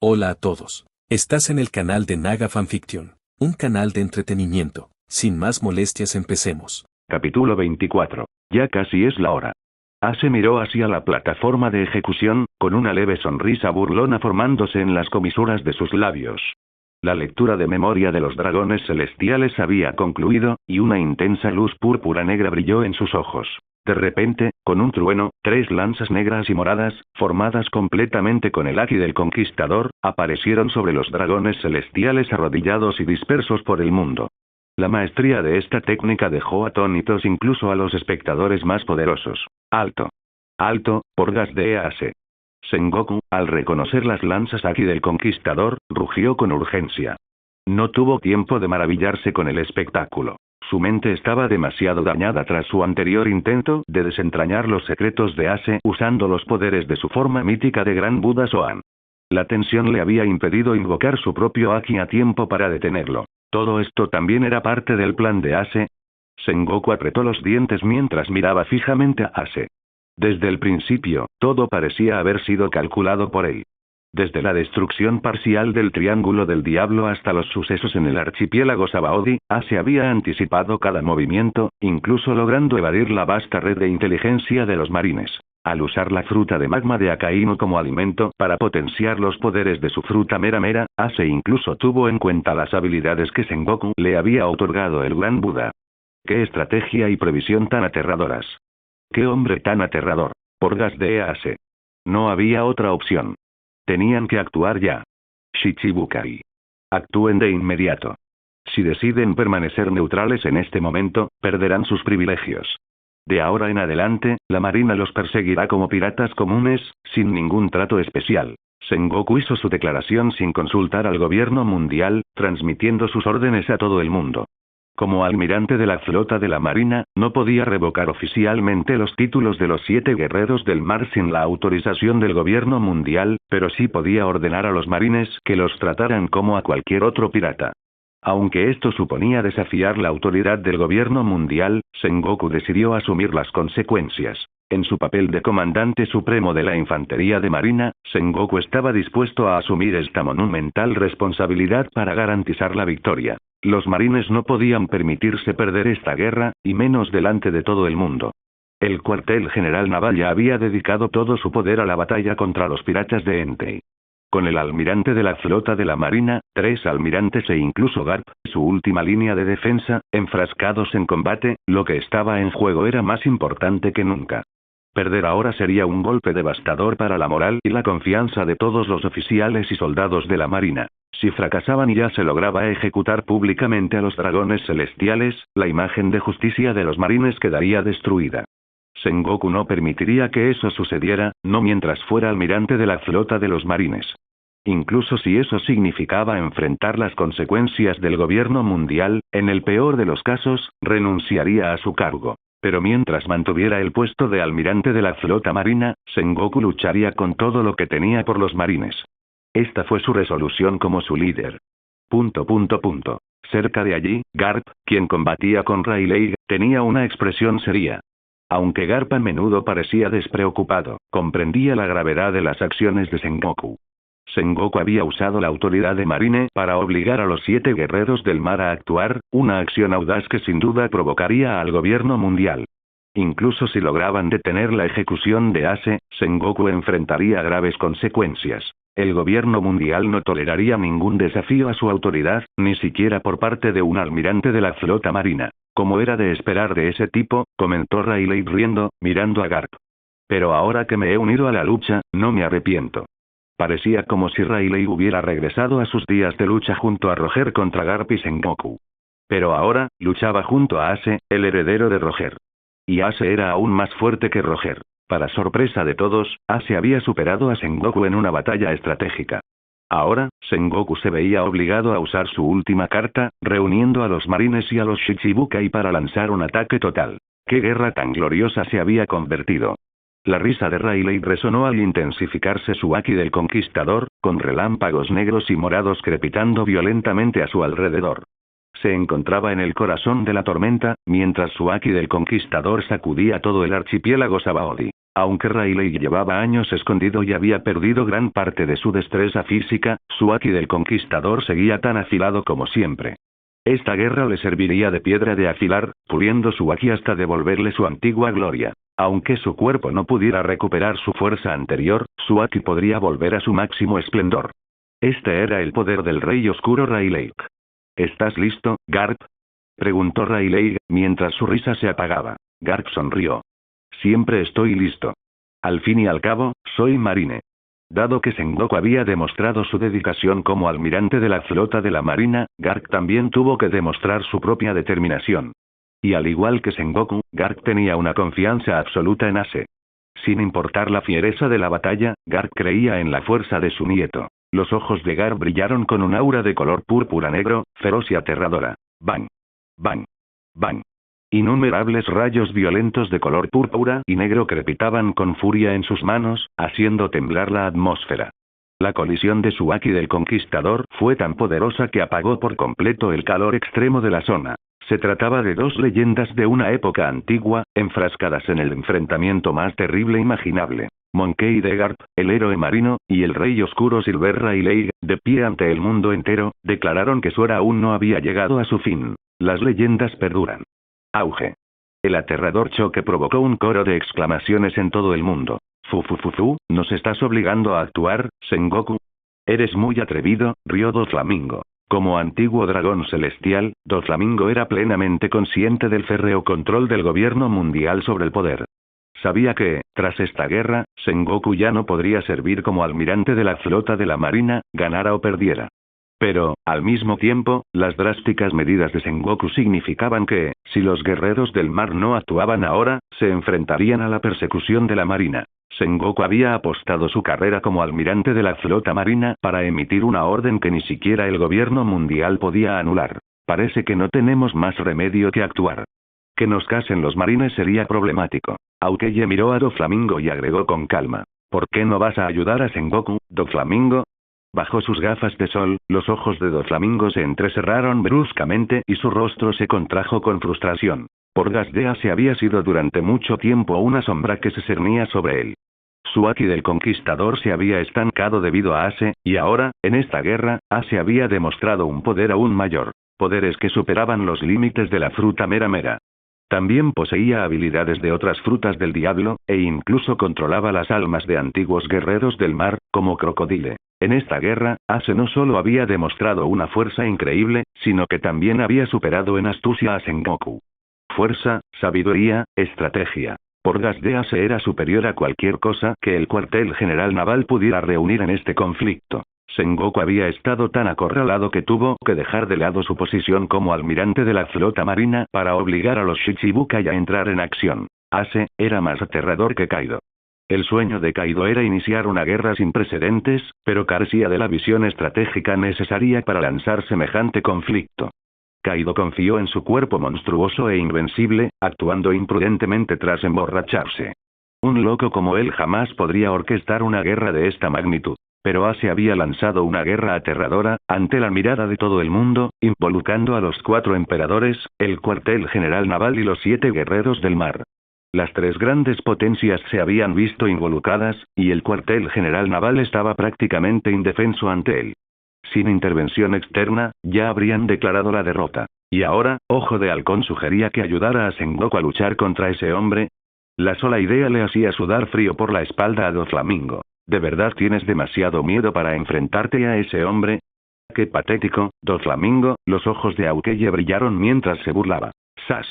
Hola a todos. Estás en el canal de Naga Fanfiction, un canal de entretenimiento. Sin más molestias, empecemos. Capítulo 24. Ya casi es la hora. Ase miró hacia la plataforma de ejecución, con una leve sonrisa burlona formándose en las comisuras de sus labios. La lectura de memoria de los dragones celestiales había concluido, y una intensa luz púrpura negra brilló en sus ojos. De repente, con un trueno, 3 lanzas negras y moradas, formadas completamente con el haki del conquistador, aparecieron sobre los dragones celestiales arrodillados y dispersos por el mundo. La maestría de esta técnica dejó atónitos incluso a los espectadores más poderosos. ¡Alto! ¡Alto, porgas de Ase! Sengoku, al reconocer las lanzas haki del conquistador, rugió con urgencia. No tuvo tiempo de maravillarse con el espectáculo. Su mente estaba demasiado dañada tras su anterior intento de desentrañar los secretos de Ase usando los poderes de su forma mítica de Gran Buda Soan. La tensión le había impedido invocar su propio haki a tiempo para detenerlo. ¿Todo esto también era parte del plan de Ase? Sengoku apretó los dientes mientras miraba fijamente a Ase. Desde el principio, todo parecía haber sido calculado por él. Desde la destrucción parcial del Triángulo del Diablo hasta los sucesos en el archipiélago Sabaody, Ase había anticipado cada movimiento, incluso logrando evadir la vasta red de inteligencia de los marines. Al usar la fruta de magma de Akainu como alimento para potenciar los poderes de su fruta Mera Mera, Ase incluso tuvo en cuenta las habilidades que Sengoku le había otorgado el Gran Buda. ¡Qué estrategia y previsión tan aterradoras! ¡Qué hombre tan aterrador! Porgas de Ase. No había otra opción. Tenían que actuar ya. Shichibukai. Actúen de inmediato. Si deciden permanecer neutrales en este momento, perderán sus privilegios. De ahora en adelante, la marina los perseguirá como piratas comunes, sin ningún trato especial. Sengoku hizo su declaración sin consultar al gobierno mundial, transmitiendo sus órdenes a todo el mundo. Como almirante de la flota de la marina, no podía revocar oficialmente los títulos de los 7 guerreros del mar sin la autorización del gobierno mundial, pero sí podía ordenar a los marines que los trataran como a cualquier otro pirata. Aunque esto suponía desafiar la autoridad del gobierno mundial, Sengoku decidió asumir las consecuencias. En su papel de comandante supremo de la infantería de marina, Sengoku estaba dispuesto a asumir esta monumental responsabilidad para garantizar la victoria. Los marines no podían permitirse perder esta guerra, y menos delante de todo el mundo. El cuartel general naval ya había dedicado todo su poder a la batalla contra los piratas de Entei. Con el almirante de la flota de la marina, 3 almirantes e incluso Garp, su última línea de defensa, enfrascados en combate, lo que estaba en juego era más importante que nunca. Perder ahora sería un golpe devastador para la moral y la confianza de todos los oficiales y soldados de la marina. Si fracasaban y ya se lograba ejecutar públicamente a los dragones celestiales, la imagen de justicia de los marines quedaría destruida. Sengoku no permitiría que eso sucediera, no mientras fuera almirante de la flota de los marines. Incluso si eso significaba enfrentar las consecuencias del gobierno mundial, en el peor de los casos, renunciaría a su cargo. Pero mientras mantuviera el puesto de almirante de la flota marina, Sengoku lucharía con todo lo que tenía por los marines. Esta fue su resolución como su líder. Cerca de allí, Garp, quien combatía con Rayleigh, tenía una expresión seria. Aunque Garp a menudo parecía despreocupado, comprendía la gravedad de las acciones de Sengoku. Sengoku había usado la autoridad de Marine para obligar a los 7 guerreros del mar a actuar, una acción audaz que sin duda provocaría al gobierno mundial. Incluso si lograban detener la ejecución de Ase, Sengoku enfrentaría graves consecuencias. El gobierno mundial no toleraría ningún desafío a su autoridad, ni siquiera por parte de un almirante de la flota marina. Como era de esperar de ese tipo, comentó Rayleigh riendo, mirando a Garp. Pero ahora que me he unido a la lucha, no me arrepiento. Parecía como si Rayleigh hubiera regresado a sus días de lucha junto a Roger contra Garp y Sengoku. Pero ahora, luchaba junto a Ase, el heredero de Roger. Y Ase era aún más fuerte que Roger. Para sorpresa de todos, Ase había superado a Sengoku en una batalla estratégica. Ahora, Sengoku se veía obligado a usar su última carta, reuniendo a los marines y a los Shichibukai para lanzar un ataque total. ¡Qué guerra tan gloriosa se había convertido! La risa de Rayleigh resonó al intensificarse su haki del conquistador, con relámpagos negros y morados crepitando violentamente a su alrededor. Se encontraba en el corazón de la tormenta, mientras su haki del conquistador sacudía todo el archipiélago Sabaody. Aunque Rayleigh llevaba años escondido y había perdido gran parte de su destreza física, su haki del conquistador seguía tan afilado como siempre. Esta guerra le serviría de piedra de afilar, puliendo su haki hasta devolverle su antigua gloria. Aunque su cuerpo no pudiera recuperar su fuerza anterior, su haki podría volver a su máximo esplendor. Este era el poder del Rey Oscuro Rayleigh. ¿Estás listo, Garp? Preguntó Rayleigh, mientras su risa se apagaba. Garp sonrió. Siempre estoy listo. Al fin y al cabo, soy marine. Dado que Sengoku había demostrado su dedicación como almirante de la flota de la marina, Garp también tuvo que demostrar su propia determinación. Y al igual que Sengoku, Garp tenía una confianza absoluta en Ace. Sin importar la fiereza de la batalla, Garp creía en la fuerza de su nieto. Los ojos de Garp brillaron con un aura de color púrpura negro, feroz y aterradora. ¡Bang! ¡Bang! ¡Bang! Innumerables rayos violentos de color púrpura y negro crepitaban con furia en sus manos, haciendo temblar la atmósfera. La colisión de su haki del conquistador fue tan poderosa que apagó por completo el calor extremo de la zona. Se trataba de dos leyendas de una época antigua, enfrascadas en el enfrentamiento más terrible imaginable. Monkey D. Garp, el héroe marino, y el Rey Oscuro Silver Rayleigh, de pie ante el mundo entero, declararon que su era aún no había llegado a su fin. Las leyendas perduran. Auge. El aterrador choque provocó un coro de exclamaciones en todo el mundo. Fu, ¿nos estás obligando a actuar, Sengoku? Eres muy atrevido, rió Doflamingo. Como antiguo dragón celestial, Doflamingo era plenamente consciente del férreo control del gobierno mundial sobre el poder. Sabía que, tras esta guerra, Sengoku ya no podría servir como almirante de la flota de la marina, ganara o perdiera. Pero, al mismo tiempo, las drásticas medidas de Sengoku significaban que, si los guerreros del mar no actuaban ahora, se enfrentarían a la persecución de la marina. Sengoku había apostado su carrera como almirante de la flota marina para emitir una orden que ni siquiera el gobierno mundial podía anular. Parece que no tenemos más remedio que actuar. Que nos casen los marines sería problemático. Aokeye miró a Doflamingo y agregó con calma. ¿Por qué no vas a ayudar a Sengoku, Doflamingo? Bajo sus gafas de sol, los ojos de Doflamingo se entrecerraron bruscamente y su rostro se contrajo con frustración. Porgas de Ace había sido durante mucho tiempo una sombra que se cernía sobre él. Su haki del conquistador se había estancado debido a Ace, y ahora, en esta guerra, Ace había demostrado un poder aún mayor. Poderes que superaban los límites de la fruta mera. También poseía habilidades de otras frutas del diablo, e incluso controlaba las almas de antiguos guerreros del mar, como Crocodile. En esta guerra, Ace no solo había demostrado una fuerza increíble, sino que también había superado en astucia a Sengoku. Fuerza, sabiduría, estrategia. Porgas de Ace era superior a cualquier cosa que el cuartel general naval pudiera reunir en este conflicto. Sengoku había estado tan acorralado que tuvo que dejar de lado su posición como almirante de la flota marina para obligar a los Shichibukai a entrar en acción. Ace era más aterrador que Kaido. El sueño de Kaido era iniciar una guerra sin precedentes, pero carecía de la visión estratégica necesaria para lanzar semejante conflicto. Kaido confió en su cuerpo monstruoso e invencible, actuando imprudentemente tras emborracharse. Un loco como él jamás podría orquestar una guerra de esta magnitud. Pero Ace había lanzado una guerra aterradora, ante la mirada de todo el mundo, involucrando a los 4 emperadores, el cuartel general naval y los 7 guerreros del mar. Las 3 grandes potencias se habían visto involucradas, y el cuartel general naval estaba prácticamente indefenso ante él. Sin intervención externa, ya habrían declarado la derrota. Y ahora, Ojo de Halcón sugería que ayudara a Sengoku a luchar contra ese hombre. La sola idea le hacía sudar frío por la espalda a Doflamingo. ¿De verdad tienes demasiado miedo para enfrentarte a ese hombre? ¡Qué patético, Doflamingo! Los ojos de Aokeye brillaron mientras se burlaba. ¡Sas!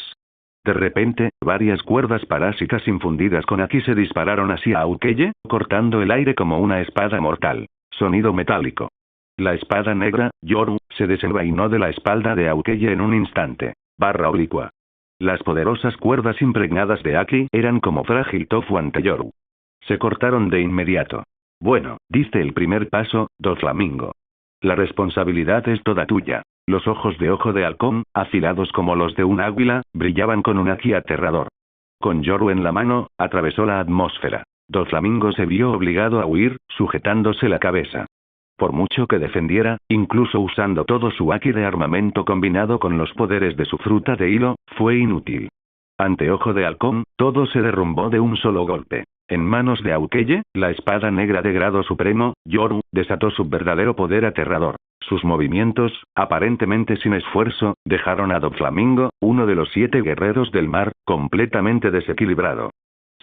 De repente, varias cuerdas parásitas infundidas con haki se dispararon hacia Aokeye, cortando el aire como una espada mortal. Sonido metálico. La espada negra, Yoru, se desenvainó de la espalda de Aokeye en un instante. Barra oblicua. Las poderosas cuerdas impregnadas de haki eran como frágil tofu ante Yoru. Se cortaron de inmediato. Bueno, diste el primer paso, Doflamingo. La responsabilidad es toda tuya. Los ojos de Ojo de Halcón, afilados como los de un águila, brillaban con un haki aterrador. Con Yoru en la mano, atravesó la atmósfera. Doflamingo se vio obligado a huir, sujetándose la cabeza. Por mucho que defendiera, incluso usando todo su haki de armamento combinado con los poderes de su fruta de hilo, fue inútil. Ante Ojo de Halcón, todo se derrumbó de un solo golpe. En manos de Aukeye, la espada negra de grado supremo, Yoru, desató su verdadero poder aterrador. Sus movimientos, aparentemente sin esfuerzo, dejaron a Doflamingo, uno de los 7 guerreros del mar, completamente desequilibrado.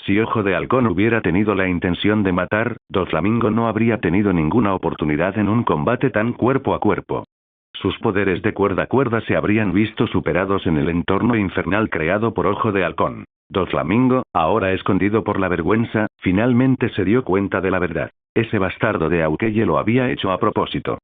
Si Ojo de Halcón hubiera tenido la intención de matar, Doflamingo no habría tenido ninguna oportunidad en un combate tan cuerpo a cuerpo. Sus poderes de cuerda a cuerda se habrían visto superados en el entorno infernal creado por Ojo de Halcón. Doflamingo, ahora escondido por la vergüenza, finalmente se dio cuenta de la verdad. Ese bastardo de Aukeye lo había hecho a propósito.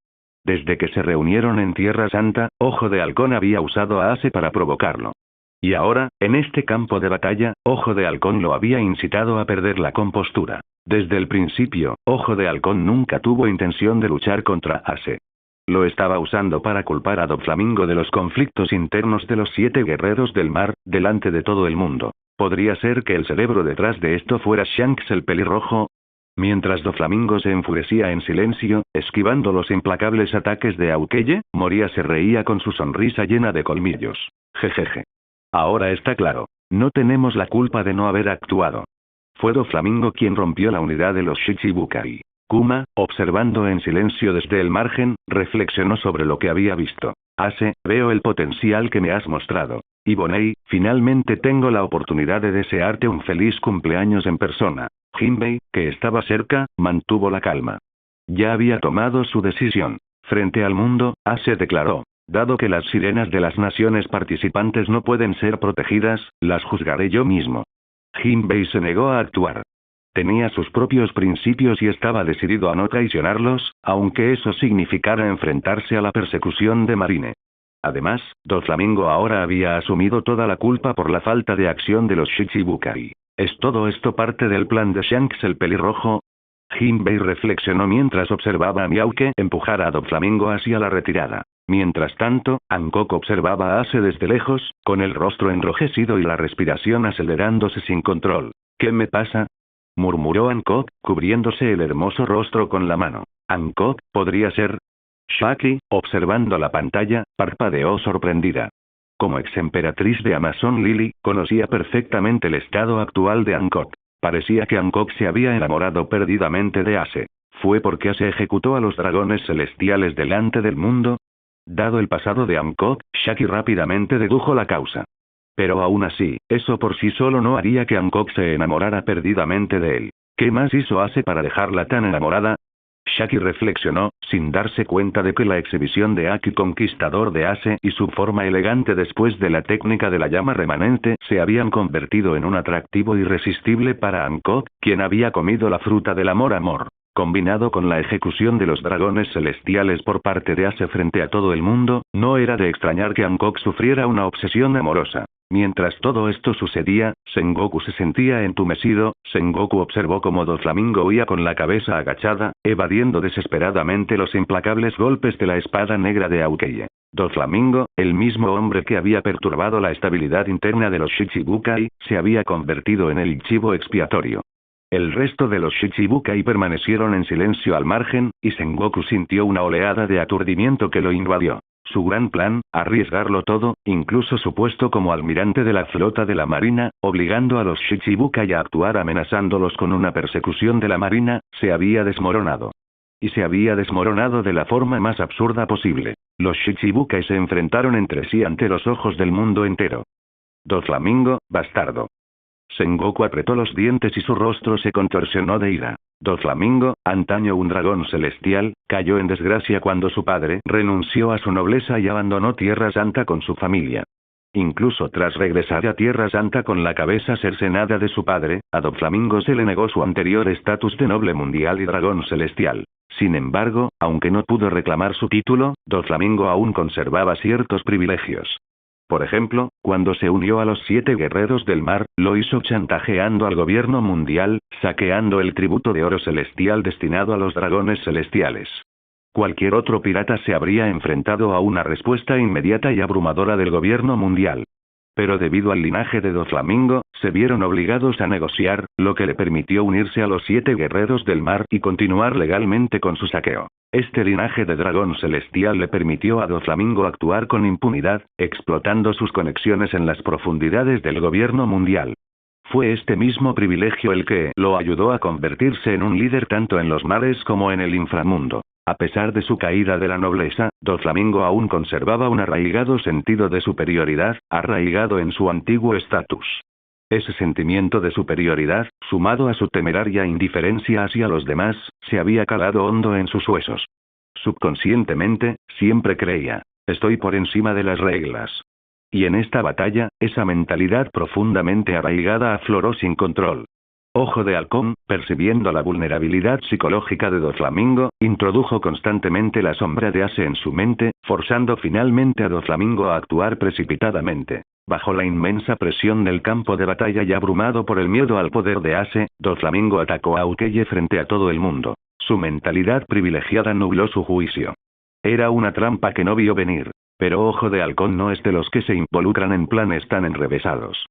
Desde que se reunieron en Tierra Santa, Ojo de Halcón había usado a Ace para provocarlo. Y ahora, en este campo de batalla, Ojo de Halcón lo había incitado a perder la compostura. Desde el principio, Ojo de Halcón nunca tuvo intención de luchar contra Ace. Lo estaba usando para culpar a Doflamingo de los conflictos internos de los 7 guerreros del mar, delante de todo el mundo. ¿Podría ser que el cerebro detrás de esto fuera Shanks el pelirrojo? Mientras Doflamingo se enfurecía en silencio, esquivando los implacables ataques de Aukeye, Moria se reía con su sonrisa llena de colmillos. Jejeje. Ahora está claro. No tenemos la culpa de no haber actuado. Fue Doflamingo quien rompió la unidad de los Shichibukai. Kuma, observando en silencio desde el margen, reflexionó sobre lo que había visto. Ace, veo el potencial que me has mostrado. Y Bonei, finalmente tengo la oportunidad de desearte un feliz cumpleaños en persona. Jinbei, que estaba cerca, mantuvo la calma. Ya había tomado su decisión. Frente al mundo, Ace declaró. Dado que las sirenas de las naciones participantes no pueden ser protegidas, las juzgaré yo mismo. Jinbei se negó a actuar. Tenía sus propios principios y estaba decidido a no traicionarlos, aunque eso significara enfrentarse a la persecución de Marine. Además, Doflamingo ahora había asumido toda la culpa por la falta de acción de los Shichibukai. ¿Es todo esto parte del plan de Shanks el pelirrojo? Jinbei reflexionó mientras observaba a Miyauke empujar a Doflamingo hacia la retirada. Mientras tanto, Hancock observaba a Ace desde lejos, con el rostro enrojecido y la respiración acelerándose sin control. ¿Qué me pasa?, murmuró Hancock, cubriéndose el hermoso rostro con la mano. Hancock, ¿podría ser? Shaki, observando la pantalla, parpadeó sorprendida. Como ex-emperatriz de Amazon Lily, conocía perfectamente el estado actual de Hancock. Parecía que Hancock se había enamorado perdidamente de Ace. ¿Fue porque Ace ejecutó a los dragones celestiales delante del mundo? Dado el pasado de Hancock, Shaki rápidamente dedujo la causa. Pero aún así, eso por sí solo no haría que Hancock se enamorara perdidamente de él. ¿Qué más hizo Ace para dejarla tan enamorada? Shaki reflexionó, sin darse cuenta de que la exhibición de Aki conquistador de Ace y su forma elegante después de la técnica de la llama remanente se habían convertido en un atractivo irresistible para Hancock, quien había comido la fruta del amor. Combinado con la ejecución de los dragones celestiales por parte de Ace frente a todo el mundo, no era de extrañar que Hancock sufriera una obsesión amorosa. Mientras todo esto sucedía, Sengoku se sentía entumecido. Sengoku observó cómo Doflamingo huía con la cabeza agachada, evadiendo desesperadamente los implacables golpes de la espada negra de Aukeye. Doflamingo, el mismo hombre que había perturbado la estabilidad interna de los Shichibukai, se había convertido en el chivo expiatorio. El resto de los Shichibukai permanecieron en silencio al margen, y Sengoku sintió una oleada de aturdimiento que lo invadió. Su gran plan, arriesgarlo todo, incluso su puesto como almirante de la flota de la marina, obligando a los Shichibukai a actuar amenazándolos con una persecución de la marina, se había desmoronado. Y se había desmoronado de la forma más absurda posible. Los Shichibukai se enfrentaron entre sí ante los ojos del mundo entero. Doflamingo, bastardo. Sengoku apretó los dientes y su rostro se contorsionó de ira. Doflamingo, antaño un dragón celestial, cayó en desgracia cuando su padre renunció a su nobleza y abandonó Tierra Santa con su familia. Incluso tras regresar a Tierra Santa con la cabeza cercenada de su padre, a Doflamingo se le negó su anterior estatus de noble mundial y dragón celestial. Sin embargo, aunque no pudo reclamar su título, Doflamingo aún conservaba ciertos privilegios. Por ejemplo, cuando se unió a los 7 guerreros del mar, lo hizo chantajeando al gobierno mundial, saqueando el tributo de oro celestial destinado a los dragones celestiales. Cualquier otro pirata se habría enfrentado a una respuesta inmediata y abrumadora del gobierno mundial. Pero debido al linaje de Doflamingo, se vieron obligados a negociar, lo que le permitió unirse a los 7 guerreros del mar y continuar legalmente con su saqueo. Este linaje de dragón celestial le permitió a Doflamingo actuar con impunidad, explotando sus conexiones en las profundidades del gobierno mundial. Fue este mismo privilegio el que lo ayudó a convertirse en un líder tanto en los mares como en el inframundo. A pesar de su caída de la nobleza, Doflamingo aún conservaba un arraigado sentido de superioridad, arraigado en su antiguo estatus. Ese sentimiento de superioridad, sumado a su temeraria indiferencia hacia los demás, se había calado hondo en sus huesos. Subconscientemente, siempre creía, estoy por encima de las reglas. Y en esta batalla, esa mentalidad profundamente arraigada afloró sin control. Ojo de Halcón, percibiendo la vulnerabilidad psicológica de Doflamingo, introdujo constantemente la sombra de Ace en su mente, forzando finalmente a Doflamingo a actuar precipitadamente. Bajo la inmensa presión del campo de batalla y abrumado por el miedo al poder de Ace, Doflamingo atacó a Ukeye frente a todo el mundo. Su mentalidad privilegiada nubló su juicio. Era una trampa que no vio venir. Pero Ojo de Halcón no es de los que se involucran en planes tan enrevesados.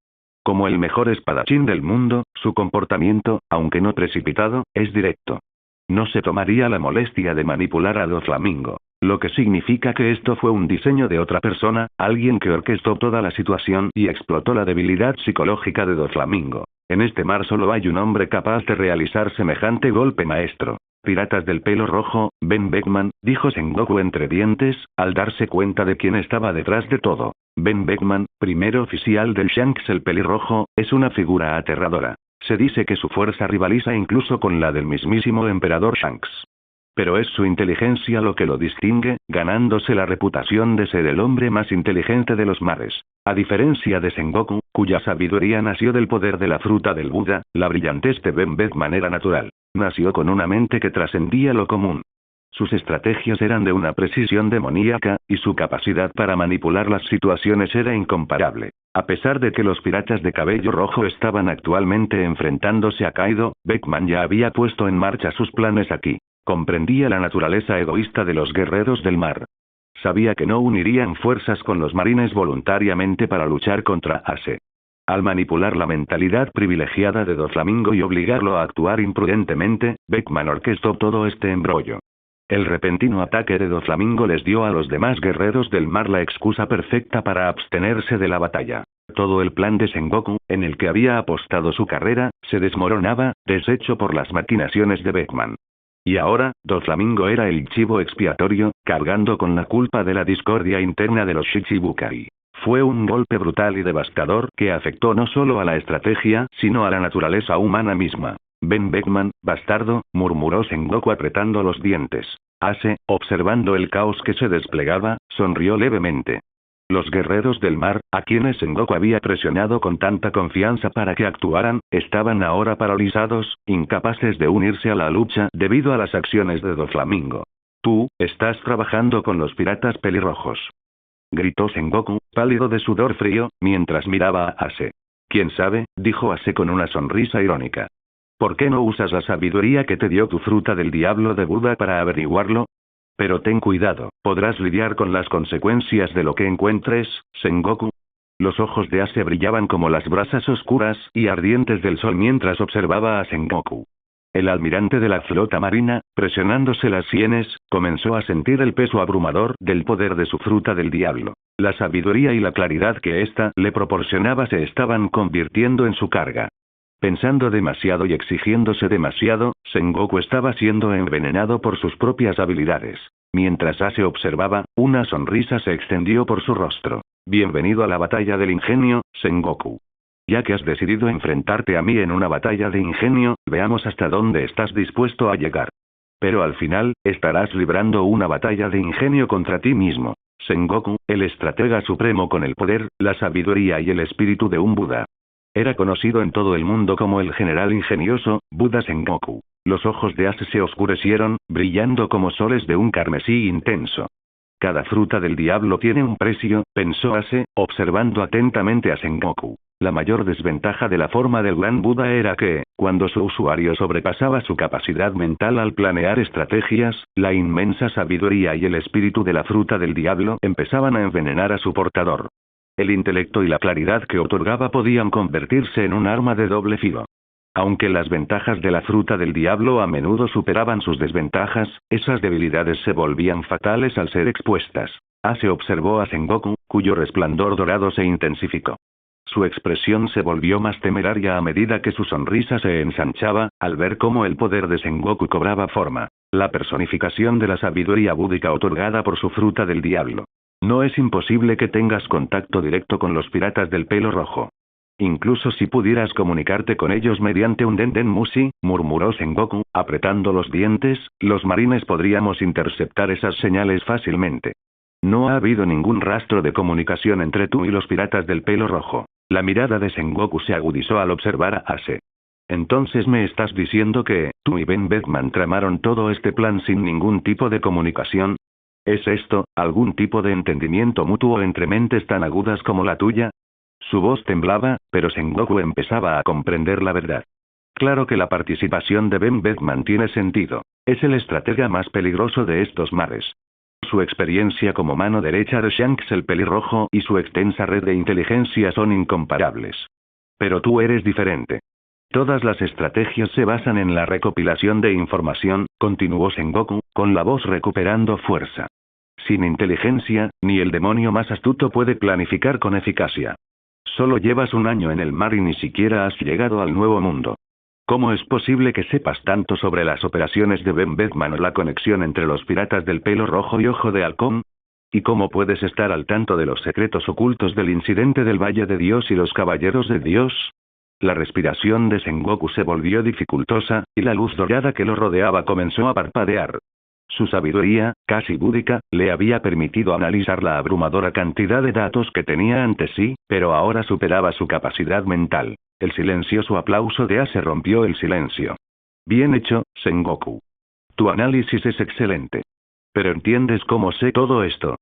Como el mejor espadachín del mundo, su comportamiento, aunque no precipitado, es directo. No se tomaría la molestia de manipular a Doflamingo, lo que significa que esto fue un diseño de otra persona, alguien que orquestó toda la situación y explotó la debilidad psicológica de Doflamingo. En este mar solo hay un hombre capaz de realizar semejante golpe maestro. Piratas del pelo rojo, Ben Beckman, dijo Sengoku entre dientes, al darse cuenta de quién estaba detrás de todo. Ben Beckman, primer oficial del Shanks el pelirrojo, es una figura aterradora. Se dice que su fuerza rivaliza incluso con la del mismísimo emperador Shanks. Pero es su inteligencia lo que lo distingue, ganándose la reputación de ser el hombre más inteligente de los mares. A diferencia de Sengoku, cuya sabiduría nació del poder de la fruta del Buda, la brillantez de Ben Beckman era natural. Nació con una mente que trascendía lo común. Sus estrategias eran de una precisión demoníaca, y su capacidad para manipular las situaciones era incomparable. A pesar de que los piratas de cabello rojo estaban actualmente enfrentándose a Kaido, Beckman ya había puesto en marcha sus planes aquí. Comprendía la naturaleza egoísta de los guerreros del mar. Sabía que no unirían fuerzas con los marines voluntariamente para luchar contra Ace. Al manipular la mentalidad privilegiada de Doflamingo y obligarlo a actuar imprudentemente, Beckman orquestó todo este embrollo. El repentino ataque de Doflamingo les dio a los demás guerreros del mar la excusa perfecta para abstenerse de la batalla. Todo el plan de Sengoku, en el que había apostado su carrera, se desmoronaba, deshecho por las maquinaciones de Beckman. Y ahora, Doflamingo era el chivo expiatorio, cargando con la culpa de la discordia interna de los Shichibukai. Fue un golpe brutal y devastador que afectó no solo a la estrategia, sino a la naturaleza humana misma. Ben Beckman, bastardo, murmuró Sengoku apretando los dientes. Ace, observando el caos que se desplegaba, sonrió levemente. Los guerreros del mar, a quienes Sengoku había presionado con tanta confianza para que actuaran, estaban ahora paralizados, incapaces de unirse a la lucha debido a las acciones de Doflamingo. Tú, estás trabajando con los piratas pelirrojos. Gritó Sengoku, pálido de sudor frío, mientras miraba a Ace. ¿Quién sabe?, dijo Ace con una sonrisa irónica. ¿Por qué no usas la sabiduría que te dio tu fruta del diablo de Buda para averiguarlo? Pero ten cuidado, podrás lidiar con las consecuencias de lo que encuentres, Sengoku. Los ojos de Ace brillaban como las brasas oscuras y ardientes del sol mientras observaba a Sengoku. El almirante de la flota marina, presionándose las sienes, comenzó a sentir el peso abrumador del poder de su fruta del diablo. La sabiduría y la claridad que ésta le proporcionaba se estaban convirtiendo en su carga. Pensando demasiado y exigiéndose demasiado, Sengoku estaba siendo envenenado por sus propias habilidades. Mientras Ace observaba, una sonrisa se extendió por su rostro. Bienvenido a la batalla del ingenio, Sengoku. Ya que has decidido enfrentarte a mí en una batalla de ingenio, veamos hasta dónde estás dispuesto a llegar. Pero al final, estarás librando una batalla de ingenio contra ti mismo. Sengoku, el estratega supremo con el poder, la sabiduría y el espíritu de un Buda. Era conocido en todo el mundo como el general ingenioso, Buda Sengoku. Los ojos de Ace se oscurecieron, brillando como soles de un carmesí intenso. Cada fruta del diablo tiene un precio, pensó Ace, observando atentamente a Sengoku. La mayor desventaja de la forma del gran Buda era que, cuando su usuario sobrepasaba su capacidad mental al planear estrategias, la inmensa sabiduría y el espíritu de la fruta del diablo empezaban a envenenar a su portador. El intelecto y la claridad que otorgaba podían convertirse en un arma de doble filo. Aunque las ventajas de la fruta del diablo a menudo superaban sus desventajas, esas debilidades se volvían fatales al ser expuestas. Ace observó a Sengoku, cuyo resplandor dorado se intensificó. Su expresión se volvió más temeraria a medida que su sonrisa se ensanchaba, al ver cómo el poder de Sengoku cobraba forma. La personificación de la sabiduría búdica otorgada por su fruta del diablo. No es imposible que tengas contacto directo con los piratas del pelo rojo. Incluso si pudieras comunicarte con ellos mediante un Denden Mushi, murmuró Sengoku, apretando los dientes, los marines podríamos interceptar esas señales fácilmente. No ha habido ningún rastro de comunicación entre tú y los piratas del pelo rojo. La mirada de Sengoku se agudizó al observar a Ase. Entonces me estás diciendo que, tú y Ben Beckman tramaron todo este plan sin ningún tipo de comunicación. ¿Es esto, algún tipo de entendimiento mutuo entre mentes tan agudas como la tuya? Su voz temblaba, pero Sengoku empezaba a comprender la verdad. Claro que la participación de Ben Beckman tiene sentido. Es el estratega más peligroso de estos mares. Su experiencia como mano derecha de Shanks el pelirrojo y su extensa red de inteligencia son incomparables. Pero tú eres diferente. Todas las estrategias se basan en la recopilación de información, continuó Sengoku, con la voz recuperando fuerza. Sin inteligencia, ni el demonio más astuto puede planificar con eficacia. Solo llevas un año en el mar y ni siquiera has llegado al nuevo mundo. ¿Cómo es posible que sepas tanto sobre las operaciones de Ben Beckman o la conexión entre los piratas del pelo rojo y Ojo de Halcón? ¿Y cómo puedes estar al tanto de los secretos ocultos del incidente del Valle de Dios y los Caballeros de Dios? La respiración de Sengoku se volvió dificultosa, y la luz dorada que lo rodeaba comenzó a parpadear. Su sabiduría, casi búdica, le había permitido analizar la abrumadora cantidad de datos que tenía ante sí, pero ahora superaba su capacidad mental. El silencioso aplauso de Ase rompió el silencio. Bien hecho, Sengoku. Tu análisis es excelente. Pero ¿entiendes cómo sé todo esto?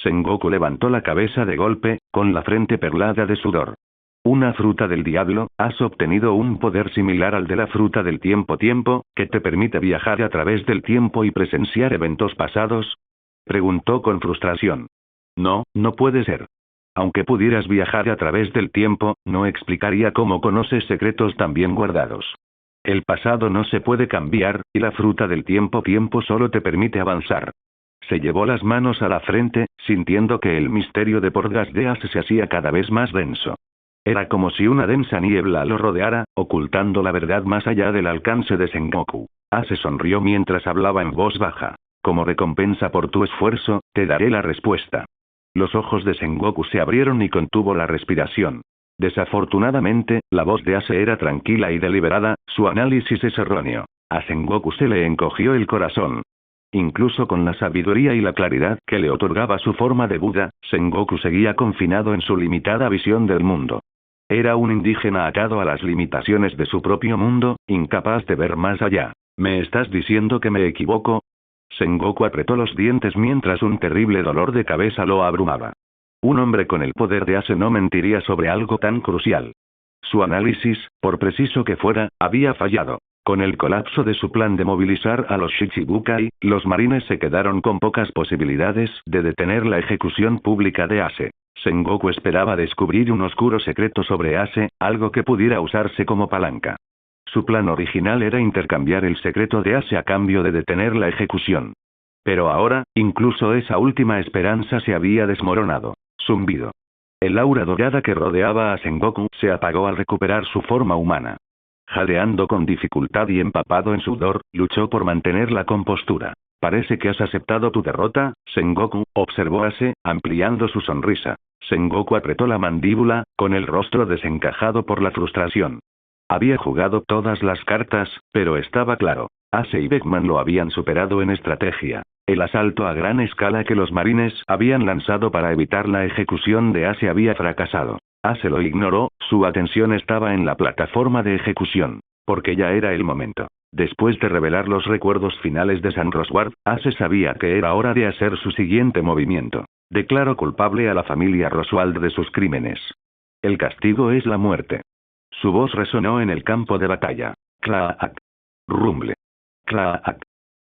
Sengoku levantó la cabeza de golpe, con la frente perlada de sudor. Una fruta del diablo, ¿has obtenido un poder similar al de la fruta del tiempo, que te permite viajar a través del tiempo y presenciar eventos pasados? Preguntó con frustración. No, no puede ser. Aunque pudieras viajar a través del tiempo, no explicaría cómo conoces secretos tan bien guardados. El pasado no se puede cambiar, y la fruta del tiempo solo te permite avanzar. Se llevó las manos a la frente, sintiendo que el misterio de Porgas de Ase se hacía cada vez más denso. Era como si una densa niebla lo rodeara, ocultando la verdad más allá del alcance de Sengoku. Ase sonrió mientras hablaba en voz baja. Como recompensa por tu esfuerzo, te daré la respuesta. Los ojos de Sengoku se abrieron y contuvo la respiración. Desafortunadamente, la voz de Ase era tranquila y deliberada, su análisis es erróneo. A Sengoku se le encogió el corazón. Incluso con la sabiduría y la claridad que le otorgaba su forma de Buda, Sengoku seguía confinado en su limitada visión del mundo. Era un indígena atado a las limitaciones de su propio mundo, incapaz de ver más allá. ¿Me estás diciendo que me equivoco? Sengoku apretó los dientes mientras un terrible dolor de cabeza lo abrumaba. Un hombre con el poder de Ase no mentiría sobre algo tan crucial. Su análisis, por preciso que fuera, había fallado. Con el colapso de su plan de movilizar a los Shichibukai, los marines se quedaron con pocas posibilidades de detener la ejecución pública de Ase. Sengoku esperaba descubrir un oscuro secreto sobre Ase, algo que pudiera usarse como palanca. Su plan original era intercambiar el secreto de Ase a cambio de detener la ejecución. Pero ahora, incluso esa última esperanza se había desmoronado. Zumbido. El aura dorada que rodeaba a Sengoku se apagó al recuperar su forma humana. Jadeando con dificultad y empapado en sudor, luchó por mantener la compostura. Parece que has aceptado tu derrota, Sengoku, observó Ase, ampliando su sonrisa. Sengoku apretó la mandíbula, con el rostro desencajado por la frustración. Había jugado todas las cartas, pero estaba claro. Ase y Beckman lo habían superado en estrategia. El asalto a gran escala que los marines habían lanzado para evitar la ejecución de Ase había fracasado. Ase lo ignoró, su atención estaba en la plataforma de ejecución. Porque ya era el momento. Después de revelar los recuerdos finales de San Rosward, Ase sabía que era hora de hacer su siguiente movimiento. Declaró culpable a la familia Roswald de sus crímenes. El castigo es la muerte. Su voz resonó en el campo de batalla. Claak. Rumble. Claak.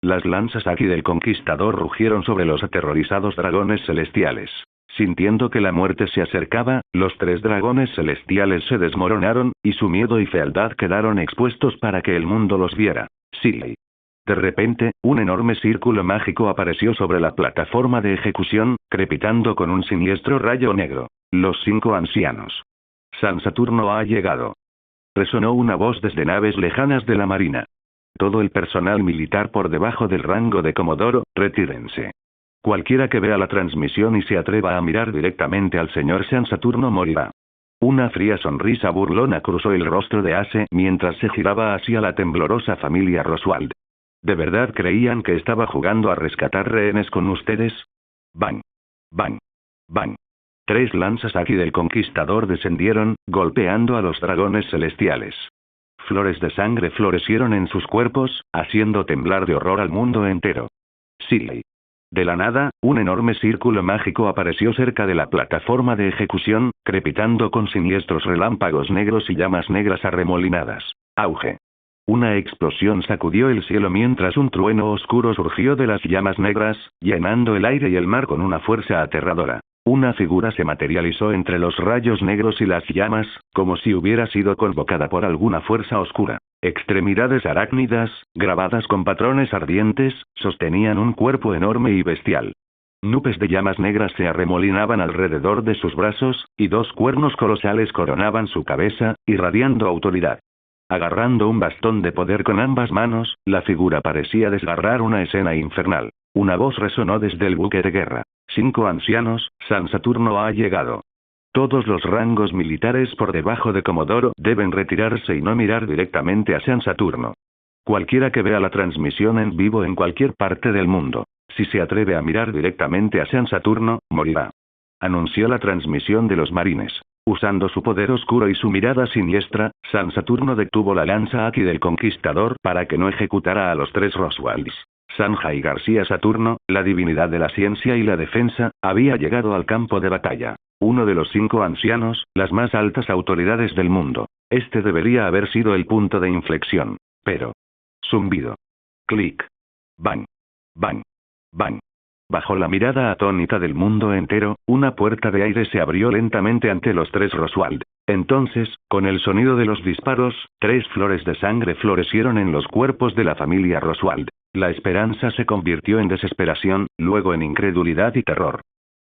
Las lanzas Aki del Conquistador rugieron sobre los aterrorizados dragones celestiales. Sintiendo que la muerte se acercaba, los 3 dragones celestiales se desmoronaron, y su miedo y fealdad quedaron expuestos para que el mundo los viera. Siley. De repente, un enorme círculo mágico apareció sobre la plataforma de ejecución, crepitando con un siniestro rayo negro. Los 5 ancianos. San Saturno ha llegado. Resonó una voz desde naves lejanas de la Marina. Todo el personal militar por debajo del rango de Comodoro, retírense. Cualquiera que vea la transmisión y se atreva a mirar directamente al señor San Saturno morirá. Una fría sonrisa burlona cruzó el rostro de Ace mientras se giraba hacia la temblorosa familia Roswald. ¿De verdad creían que estaba jugando a rescatar rehenes con ustedes? ¡Bang! ¡Bang! ¡Bang! 3 lanzas aquí del conquistador descendieron, golpeando a los dragones celestiales. Flores de sangre florecieron en sus cuerpos, haciendo temblar de horror al mundo entero. Sí. De la nada, un enorme círculo mágico apareció cerca de la plataforma de ejecución, crepitando con siniestros relámpagos negros y llamas negras arremolinadas. ¡Auge! Una explosión sacudió el cielo mientras un trueno oscuro surgió de las llamas negras, llenando el aire y el mar con una fuerza aterradora. Una figura se materializó entre los rayos negros y las llamas, como si hubiera sido convocada por alguna fuerza oscura. Extremidades arácnidas, grabadas con patrones ardientes, sostenían un cuerpo enorme y bestial. Nubes de llamas negras se arremolinaban alrededor de sus brazos, y 2 cuernos colosales coronaban su cabeza, irradiando autoridad. Agarrando un bastón de poder con ambas manos, la figura parecía desgarrar una escena infernal. Una voz resonó desde el buque de guerra. 5 ancianos, San Saturno ha llegado. Todos los rangos militares por debajo de Comodoro deben retirarse y no mirar directamente a San Saturno. Cualquiera que vea la transmisión en vivo en cualquier parte del mundo, si se atreve a mirar directamente a San Saturno, morirá. Anunció la transmisión de los marines. Usando su poder oscuro y su mirada siniestra, San Saturno detuvo la lanza aquí del conquistador para que no ejecutara a los 3 Roswalds. Sanja y García Saturno, la divinidad de la ciencia y la defensa, había llegado al campo de batalla. Uno de los 5 ancianos, las más altas autoridades del mundo. Este debería haber sido el punto de inflexión. Pero. Zumbido. Clic. Bang. Bang. Bang. Bajo la mirada atónita del mundo entero, una puerta de aire se abrió lentamente ante los 3 Roswald. Entonces, con el sonido de los disparos, 3 flores de sangre florecieron en los cuerpos de la familia Roswald. La esperanza se convirtió en desesperación, luego en incredulidad y terror.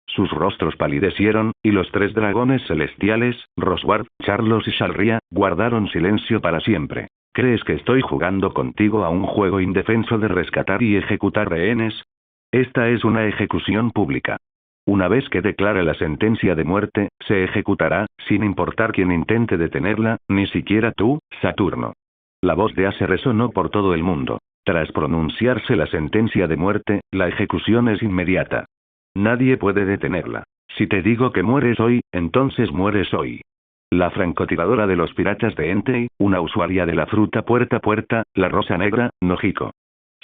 Sus rostros palidecieron, y los 3 dragones celestiales, Roswald, Charlos y Shalria, guardaron silencio para siempre. ¿Crees que estoy jugando contigo a un juego indefenso de rescatar y ejecutar rehenes? Esta es una ejecución pública. Una vez que declare la sentencia de muerte, se ejecutará, sin importar quién intente detenerla, ni siquiera tú, Saturno. La voz de Ace resonó por todo el mundo. Tras pronunciarse la sentencia de muerte, la ejecución es inmediata. Nadie puede detenerla. Si te digo que mueres hoy, entonces mueres hoy. La francotiradora de los piratas de Entei, una usuaria de la fruta puerta, la rosa negra, Nojiko.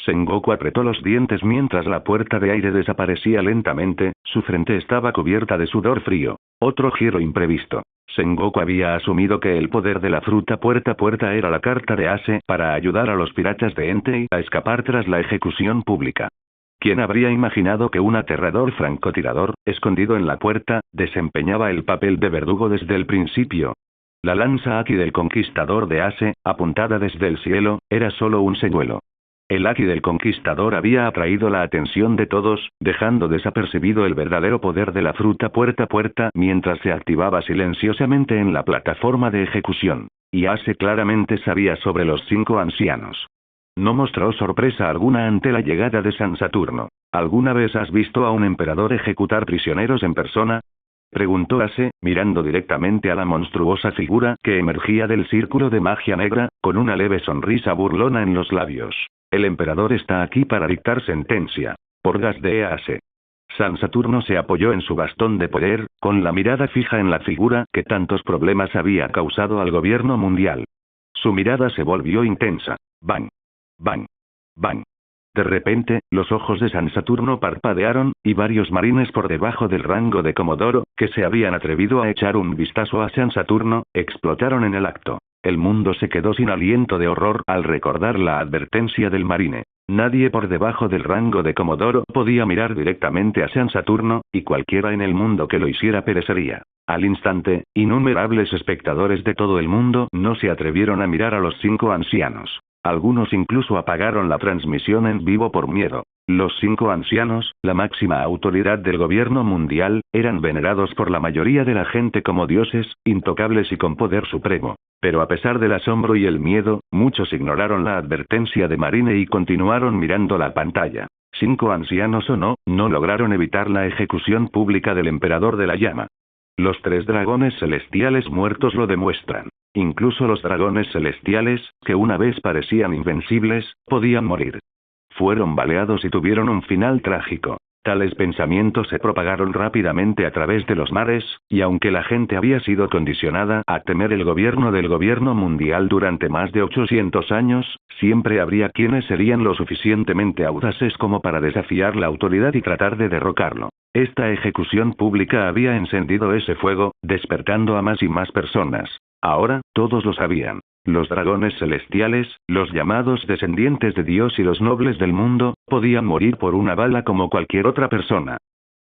Sengoku apretó los dientes mientras la puerta de aire desaparecía lentamente, su frente estaba cubierta de sudor frío. Otro giro imprevisto. Sengoku había asumido que el poder de la fruta puerta era la carta de Ace para ayudar a los piratas de Entei a escapar tras la ejecución pública. ¿Quién habría imaginado que un aterrador francotirador, escondido en la puerta, desempeñaba el papel de verdugo desde el principio? La lanza Aki del conquistador de Ace, apuntada desde el cielo, era solo un señuelo. El Aki del conquistador había atraído la atención de todos, dejando desapercibido el verdadero poder de la fruta puerta mientras se activaba silenciosamente en la plataforma de ejecución. Y Ace claramente sabía sobre los 5 ancianos. No mostró sorpresa alguna ante la llegada de San Saturno. ¿Alguna vez has visto a un emperador ejecutar prisioneros en persona? Preguntó Ace, mirando directamente a la monstruosa figura que emergía del círculo de magia negra, con una leve sonrisa burlona en los labios. El emperador está aquí para dictar sentencia. Porgas de Ace. San Saturno se apoyó en su bastón de poder, con la mirada fija en la figura que tantos problemas había causado al gobierno mundial. Su mirada se volvió intensa. Bang. Bang. Bang. De repente, los ojos de San Saturno parpadearon, y varios marines por debajo del rango de Comodoro, que se habían atrevido a echar un vistazo a San Saturno, explotaron en el acto. El mundo se quedó sin aliento de horror al recordar la advertencia del marine. Nadie por debajo del rango de Comodoro podía mirar directamente a San Saturno, y cualquiera en el mundo que lo hiciera perecería. Al instante, innumerables espectadores de todo el mundo no se atrevieron a mirar a los 5 ancianos. Algunos incluso apagaron la transmisión en vivo por miedo. Los 5 ancianos, la máxima autoridad del gobierno mundial, eran venerados por la mayoría de la gente como dioses, intocables y con poder supremo. Pero a pesar del asombro y el miedo, muchos ignoraron la advertencia de Marine y continuaron mirando la pantalla. 5 ancianos o no, no lograron evitar la ejecución pública del emperador de la llama. Los 3 dragones celestiales muertos lo demuestran. Incluso los dragones celestiales, que una vez parecían invencibles, podían morir. Fueron baleados y tuvieron un final trágico. Tales pensamientos se propagaron rápidamente a través de los mares, y aunque la gente había sido condicionada a temer el gobierno del gobierno mundial durante más de 800 años, siempre habría quienes serían lo suficientemente audaces como para desafiar la autoridad y tratar de derrocarlo. Esta ejecución pública había encendido ese fuego, despertando a más y más personas. Ahora, todos lo sabían. Los dragones celestiales, los llamados descendientes de Dios y los nobles del mundo, podían morir por una bala como cualquier otra persona.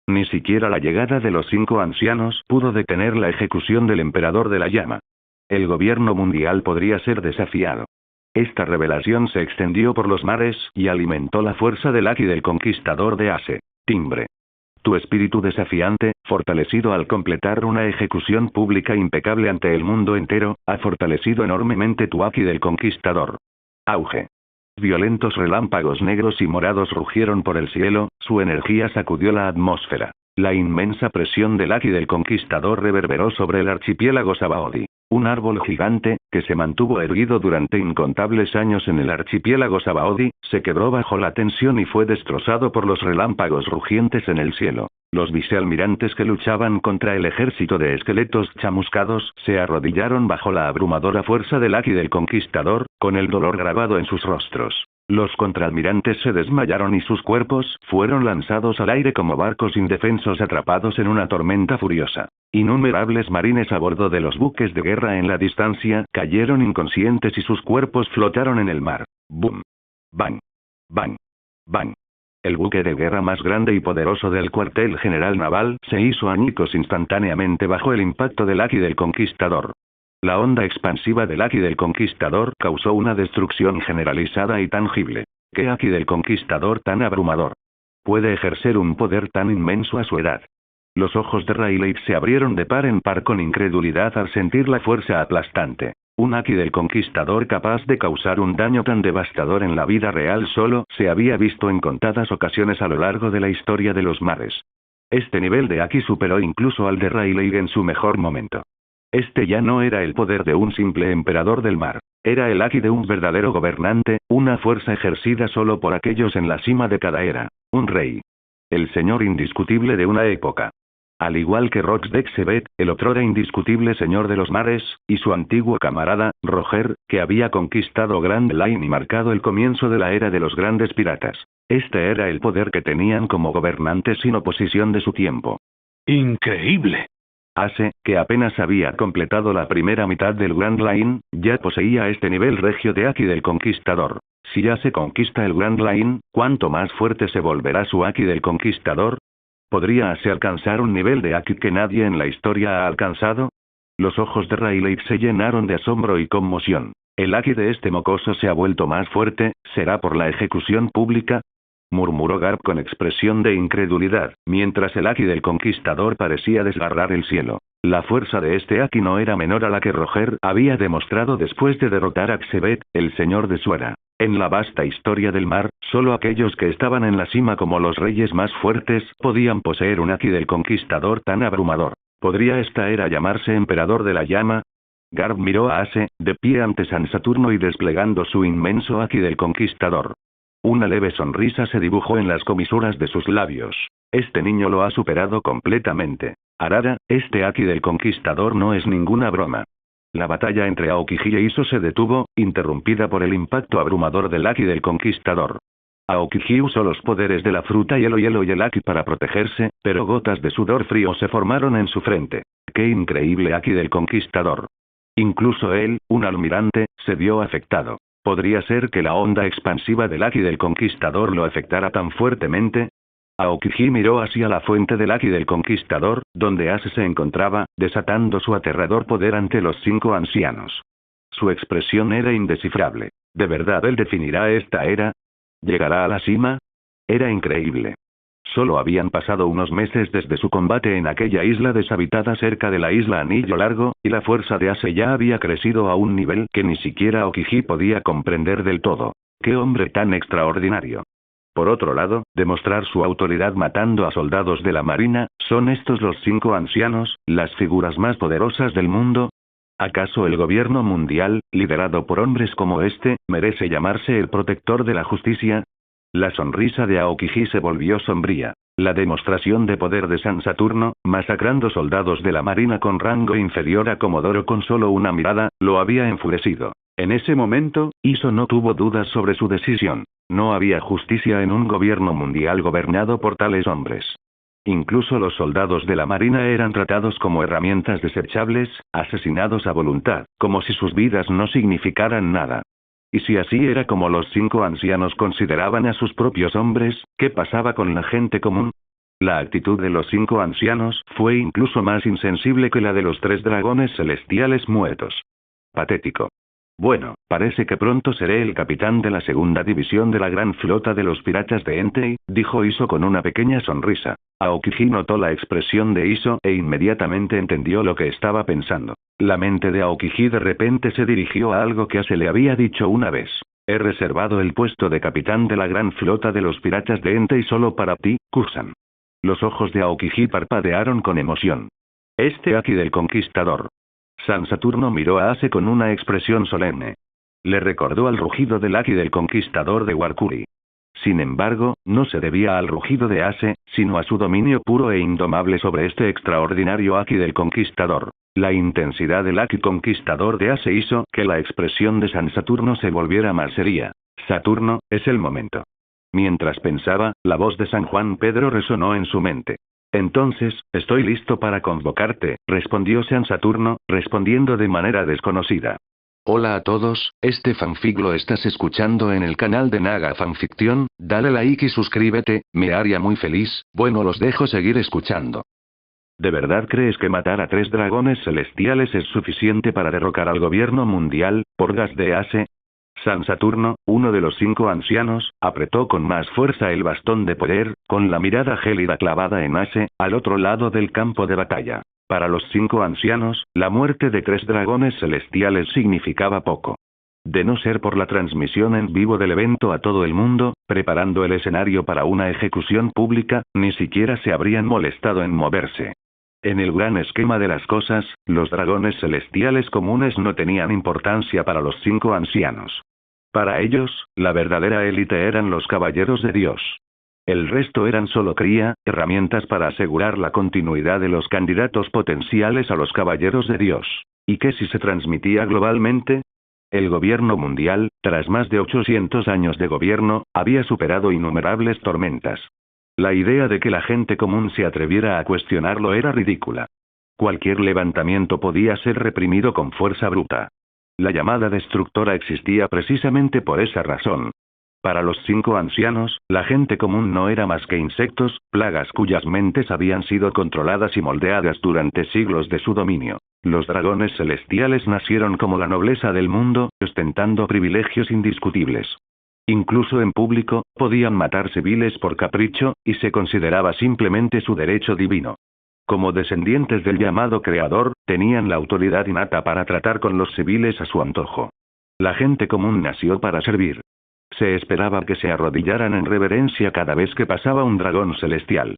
Ni siquiera la llegada de los 5 ancianos pudo detener la ejecución del emperador de la llama. El gobierno mundial podría ser desafiado. Esta revelación se extendió por los mares y alimentó la fuerza del Aki del conquistador de Ace. Timbre. Tu espíritu desafiante, fortalecido al completar una ejecución pública impecable ante el mundo entero, ha fortalecido enormemente tu Aki del conquistador. Auge. Violentos relámpagos negros y morados rugieron por el cielo, su energía sacudió la atmósfera. La inmensa presión del Aki del conquistador reverberó sobre el archipiélago Sabaody. Un árbol gigante, que se mantuvo erguido durante incontables años en el archipiélago Sabaody, se quebró bajo la tensión y fue destrozado por los relámpagos rugientes en el cielo. Los vicealmirantes que luchaban contra el ejército de esqueletos chamuscados se arrodillaron bajo la abrumadora fuerza del Aki del conquistador, con el dolor grabado en sus rostros. Los contraalmirantes se desmayaron y sus cuerpos fueron lanzados al aire como barcos indefensos atrapados en una tormenta furiosa. Innumerables marines a bordo de los buques de guerra en la distancia cayeron inconscientes y sus cuerpos flotaron en el mar. ¡Bum! ¡Bang! ¡Bang! ¡Bang! El buque de guerra más grande y poderoso del cuartel general naval se hizo añicos instantáneamente bajo el impacto del Aki del conquistador. La onda expansiva del Aki del conquistador causó una destrucción generalizada y tangible. ¿Qué Aki del conquistador tan abrumador puede ejercer un poder tan inmenso a su edad? Los ojos de Rayleigh se abrieron de par en par con incredulidad al sentir la fuerza aplastante. Un Aki del conquistador capaz de causar un daño tan devastador en la vida real solo se había visto en contadas ocasiones a lo largo de la historia de los mares. Este nivel de Aki superó incluso al de Rayleigh en su mejor momento. Este ya no era el poder de un simple emperador del mar. Era el Aki de un verdadero gobernante, una fuerza ejercida solo por aquellos en la cima de cada era. Un rey. El señor indiscutible de una época. Al igual que Rox Dexebet, el otrora indiscutible señor de los mares, y su antiguo camarada, Roger, que había conquistado Grand Line y marcado el comienzo de la era de los grandes piratas. Este era el poder que tenían como gobernantes sin oposición de su tiempo. ¡Increíble! Ace, que apenas había completado la primera mitad del Grand Line, ya poseía este nivel regio de Aki del conquistador. Si ya se conquista el Grand Line, ¿cuánto más fuerte se volverá su Aki del conquistador? ¿Podría Ace alcanzar un nivel de Aki que nadie en la historia ha alcanzado? Los ojos de Rayleigh se llenaron de asombro y conmoción. ¿El Aki de este mocoso se ha vuelto más fuerte? ¿Será por la ejecución pública?, murmuró Garp con expresión de incredulidad, mientras el Aki del conquistador parecía desgarrar el cielo. La fuerza de este Aki no era menor a la que Roger había demostrado después de derrotar a Xebet, el señor de Suera. En la vasta historia del mar, solo aquellos que estaban en la cima como los reyes más fuertes podían poseer un Aki del conquistador tan abrumador. ¿Podría esta era llamarse emperador de la llama? Garp miró a Ace, de pie ante San Saturno y desplegando su inmenso Aki del conquistador. Una leve sonrisa se dibujó en las comisuras de sus labios. Este niño lo ha superado completamente. Arara, este Aki del conquistador no es ninguna broma. La batalla entre Aokiji e Iso se detuvo, interrumpida por el impacto abrumador del Aki del conquistador. Aokiji usó los poderes de la fruta hielo y el Aki para protegerse, pero gotas de sudor frío se formaron en su frente. ¡Qué increíble Aki del conquistador! Incluso él, un almirante, se vio afectado. ¿Podría ser que la onda expansiva del Aki del conquistador lo afectara tan fuertemente? Aokiji miró hacia la fuente del Aki del conquistador, donde Ace se encontraba, desatando su aterrador poder ante los 5 ancianos. Su expresión era indescifrable. ¿De verdad él definirá esta era? ¿Llegará a la cima? Era increíble. Solo habían pasado unos meses desde su combate en aquella isla deshabitada cerca de la isla Anillo Largo, y la fuerza de Ace ya había crecido a un nivel que ni siquiera Aokiji podía comprender del todo. ¡Qué hombre tan extraordinario! Por otro lado, demostrar su autoridad matando a soldados de la marina, ¿son estos los 5 ancianos, las figuras más poderosas del mundo? ¿Acaso el gobierno mundial, liderado por hombres como este, merece llamarse el protector de la justicia? La sonrisa de Aokiji se volvió sombría. La demostración de poder de San Saturno, masacrando soldados de la marina con rango inferior a Comodoro con solo una mirada, lo había enfurecido. En ese momento, Iso no tuvo dudas sobre su decisión. No había justicia en un gobierno mundial gobernado por tales hombres. Incluso los soldados de la marina eran tratados como herramientas desechables, asesinados a voluntad, como si sus vidas no significaran nada. Y si así era como los 5 ancianos consideraban a sus propios hombres, ¿qué pasaba con la gente común? La actitud de los 5 ancianos fue incluso más insensible que la de los 3 dragones celestiales muertos. Patético. Bueno, parece que pronto seré el capitán de la segunda división de la gran flota de los piratas de Entei, dijo Iso con una pequeña sonrisa. Aokiji notó la expresión de Iso e inmediatamente entendió lo que estaba pensando. La mente de Aokiji de repente se dirigió a algo que Ace le había dicho una vez. He reservado el puesto de capitán de la gran flota de los piratas de Entei solo para ti, Kusan. Los ojos de Aokiji parpadearon con emoción. Este Aki del Conquistador. San Saturno miró a Ace con una expresión solemne. Le recordó al rugido del Aki del Conquistador de Warkuri. Sin embargo, no se debía al rugido de Ace, sino a su dominio puro e indomable sobre este extraordinario Aki del Conquistador. La intensidad del Aki Conquistador de Ace hizo que la expresión de San Saturno se volviera más seria. Saturno, es el momento. Mientras pensaba, la voz de San Juan Pedro resonó en su mente. Entonces, estoy listo para convocarte, respondió San Saturno, respondiendo de manera desconocida. Hola a todos, este fanfic lo estás escuchando en el canal de Naga Fanfiction, dale like y suscríbete, me haría muy feliz, bueno los dejo seguir escuchando. ¿De verdad crees que matar a 3 dragones celestiales es suficiente para derrocar al gobierno mundial, por gas de Ace? San Saturno, uno de los 5 ancianos, apretó con más fuerza el bastón de poder, con la mirada gélida clavada en Ace, al otro lado del campo de batalla. Para los 5 ancianos, la muerte de 3 dragones celestiales significaba poco. De no ser por la transmisión en vivo del evento a todo el mundo, preparando el escenario para una ejecución pública, ni siquiera se habrían molestado en moverse. En el gran esquema de las cosas, los dragones celestiales comunes no tenían importancia para los 5 ancianos. Para ellos, la verdadera élite eran los caballeros de Dios. El resto eran solo cría, herramientas para asegurar la continuidad de los candidatos potenciales a los caballeros de Dios. ¿Y qué si se transmitía globalmente? El gobierno mundial, tras más de 800 años de gobierno, había superado innumerables tormentas. La idea de que la gente común se atreviera a cuestionarlo era ridícula. Cualquier levantamiento podía ser reprimido con fuerza bruta. La llamada destructora existía precisamente por esa razón. Para los 5 ancianos, la gente común no era más que insectos, plagas cuyas mentes habían sido controladas y moldeadas durante siglos de su dominio. Los dragones celestiales nacieron como la nobleza del mundo, ostentando privilegios indiscutibles. Incluso en público, podían matar civiles por capricho, y se consideraba simplemente su derecho divino. Como descendientes del llamado Creador, tenían la autoridad innata para tratar con los civiles a su antojo. La gente común nació para servir. Se esperaba que se arrodillaran en reverencia cada vez que pasaba un dragón celestial.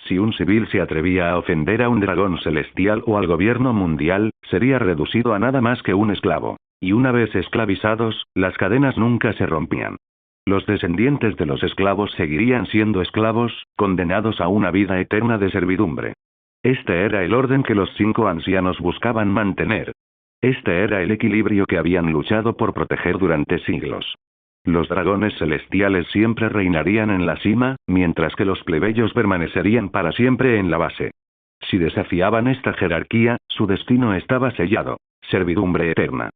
Si un civil se atrevía a ofender a un dragón celestial o al gobierno mundial, sería reducido a nada más que un esclavo. Y una vez esclavizados, las cadenas nunca se rompían. Los descendientes de los esclavos seguirían siendo esclavos, condenados a una vida eterna de servidumbre. Este era el orden que los 5 ancianos buscaban mantener. Este era el equilibrio que habían luchado por proteger durante siglos. Los dragones celestiales siempre reinarían en la cima, mientras que los plebeyos permanecerían para siempre en la base. Si desafiaban esta jerarquía, su destino estaba sellado: servidumbre eterna.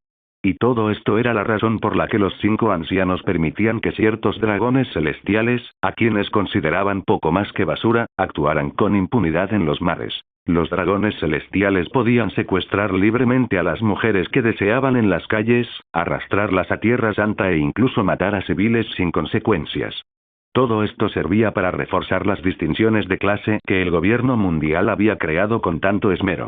Y todo esto era la razón por la que los 5 ancianos permitían que ciertos dragones celestiales, a quienes consideraban poco más que basura, actuaran con impunidad en los mares. Los dragones celestiales podían secuestrar libremente a las mujeres que deseaban en las calles, arrastrarlas a Tierra Santa e incluso matar a civiles sin consecuencias. Todo esto servía para reforzar las distinciones de clase que el gobierno mundial había creado con tanto esmero.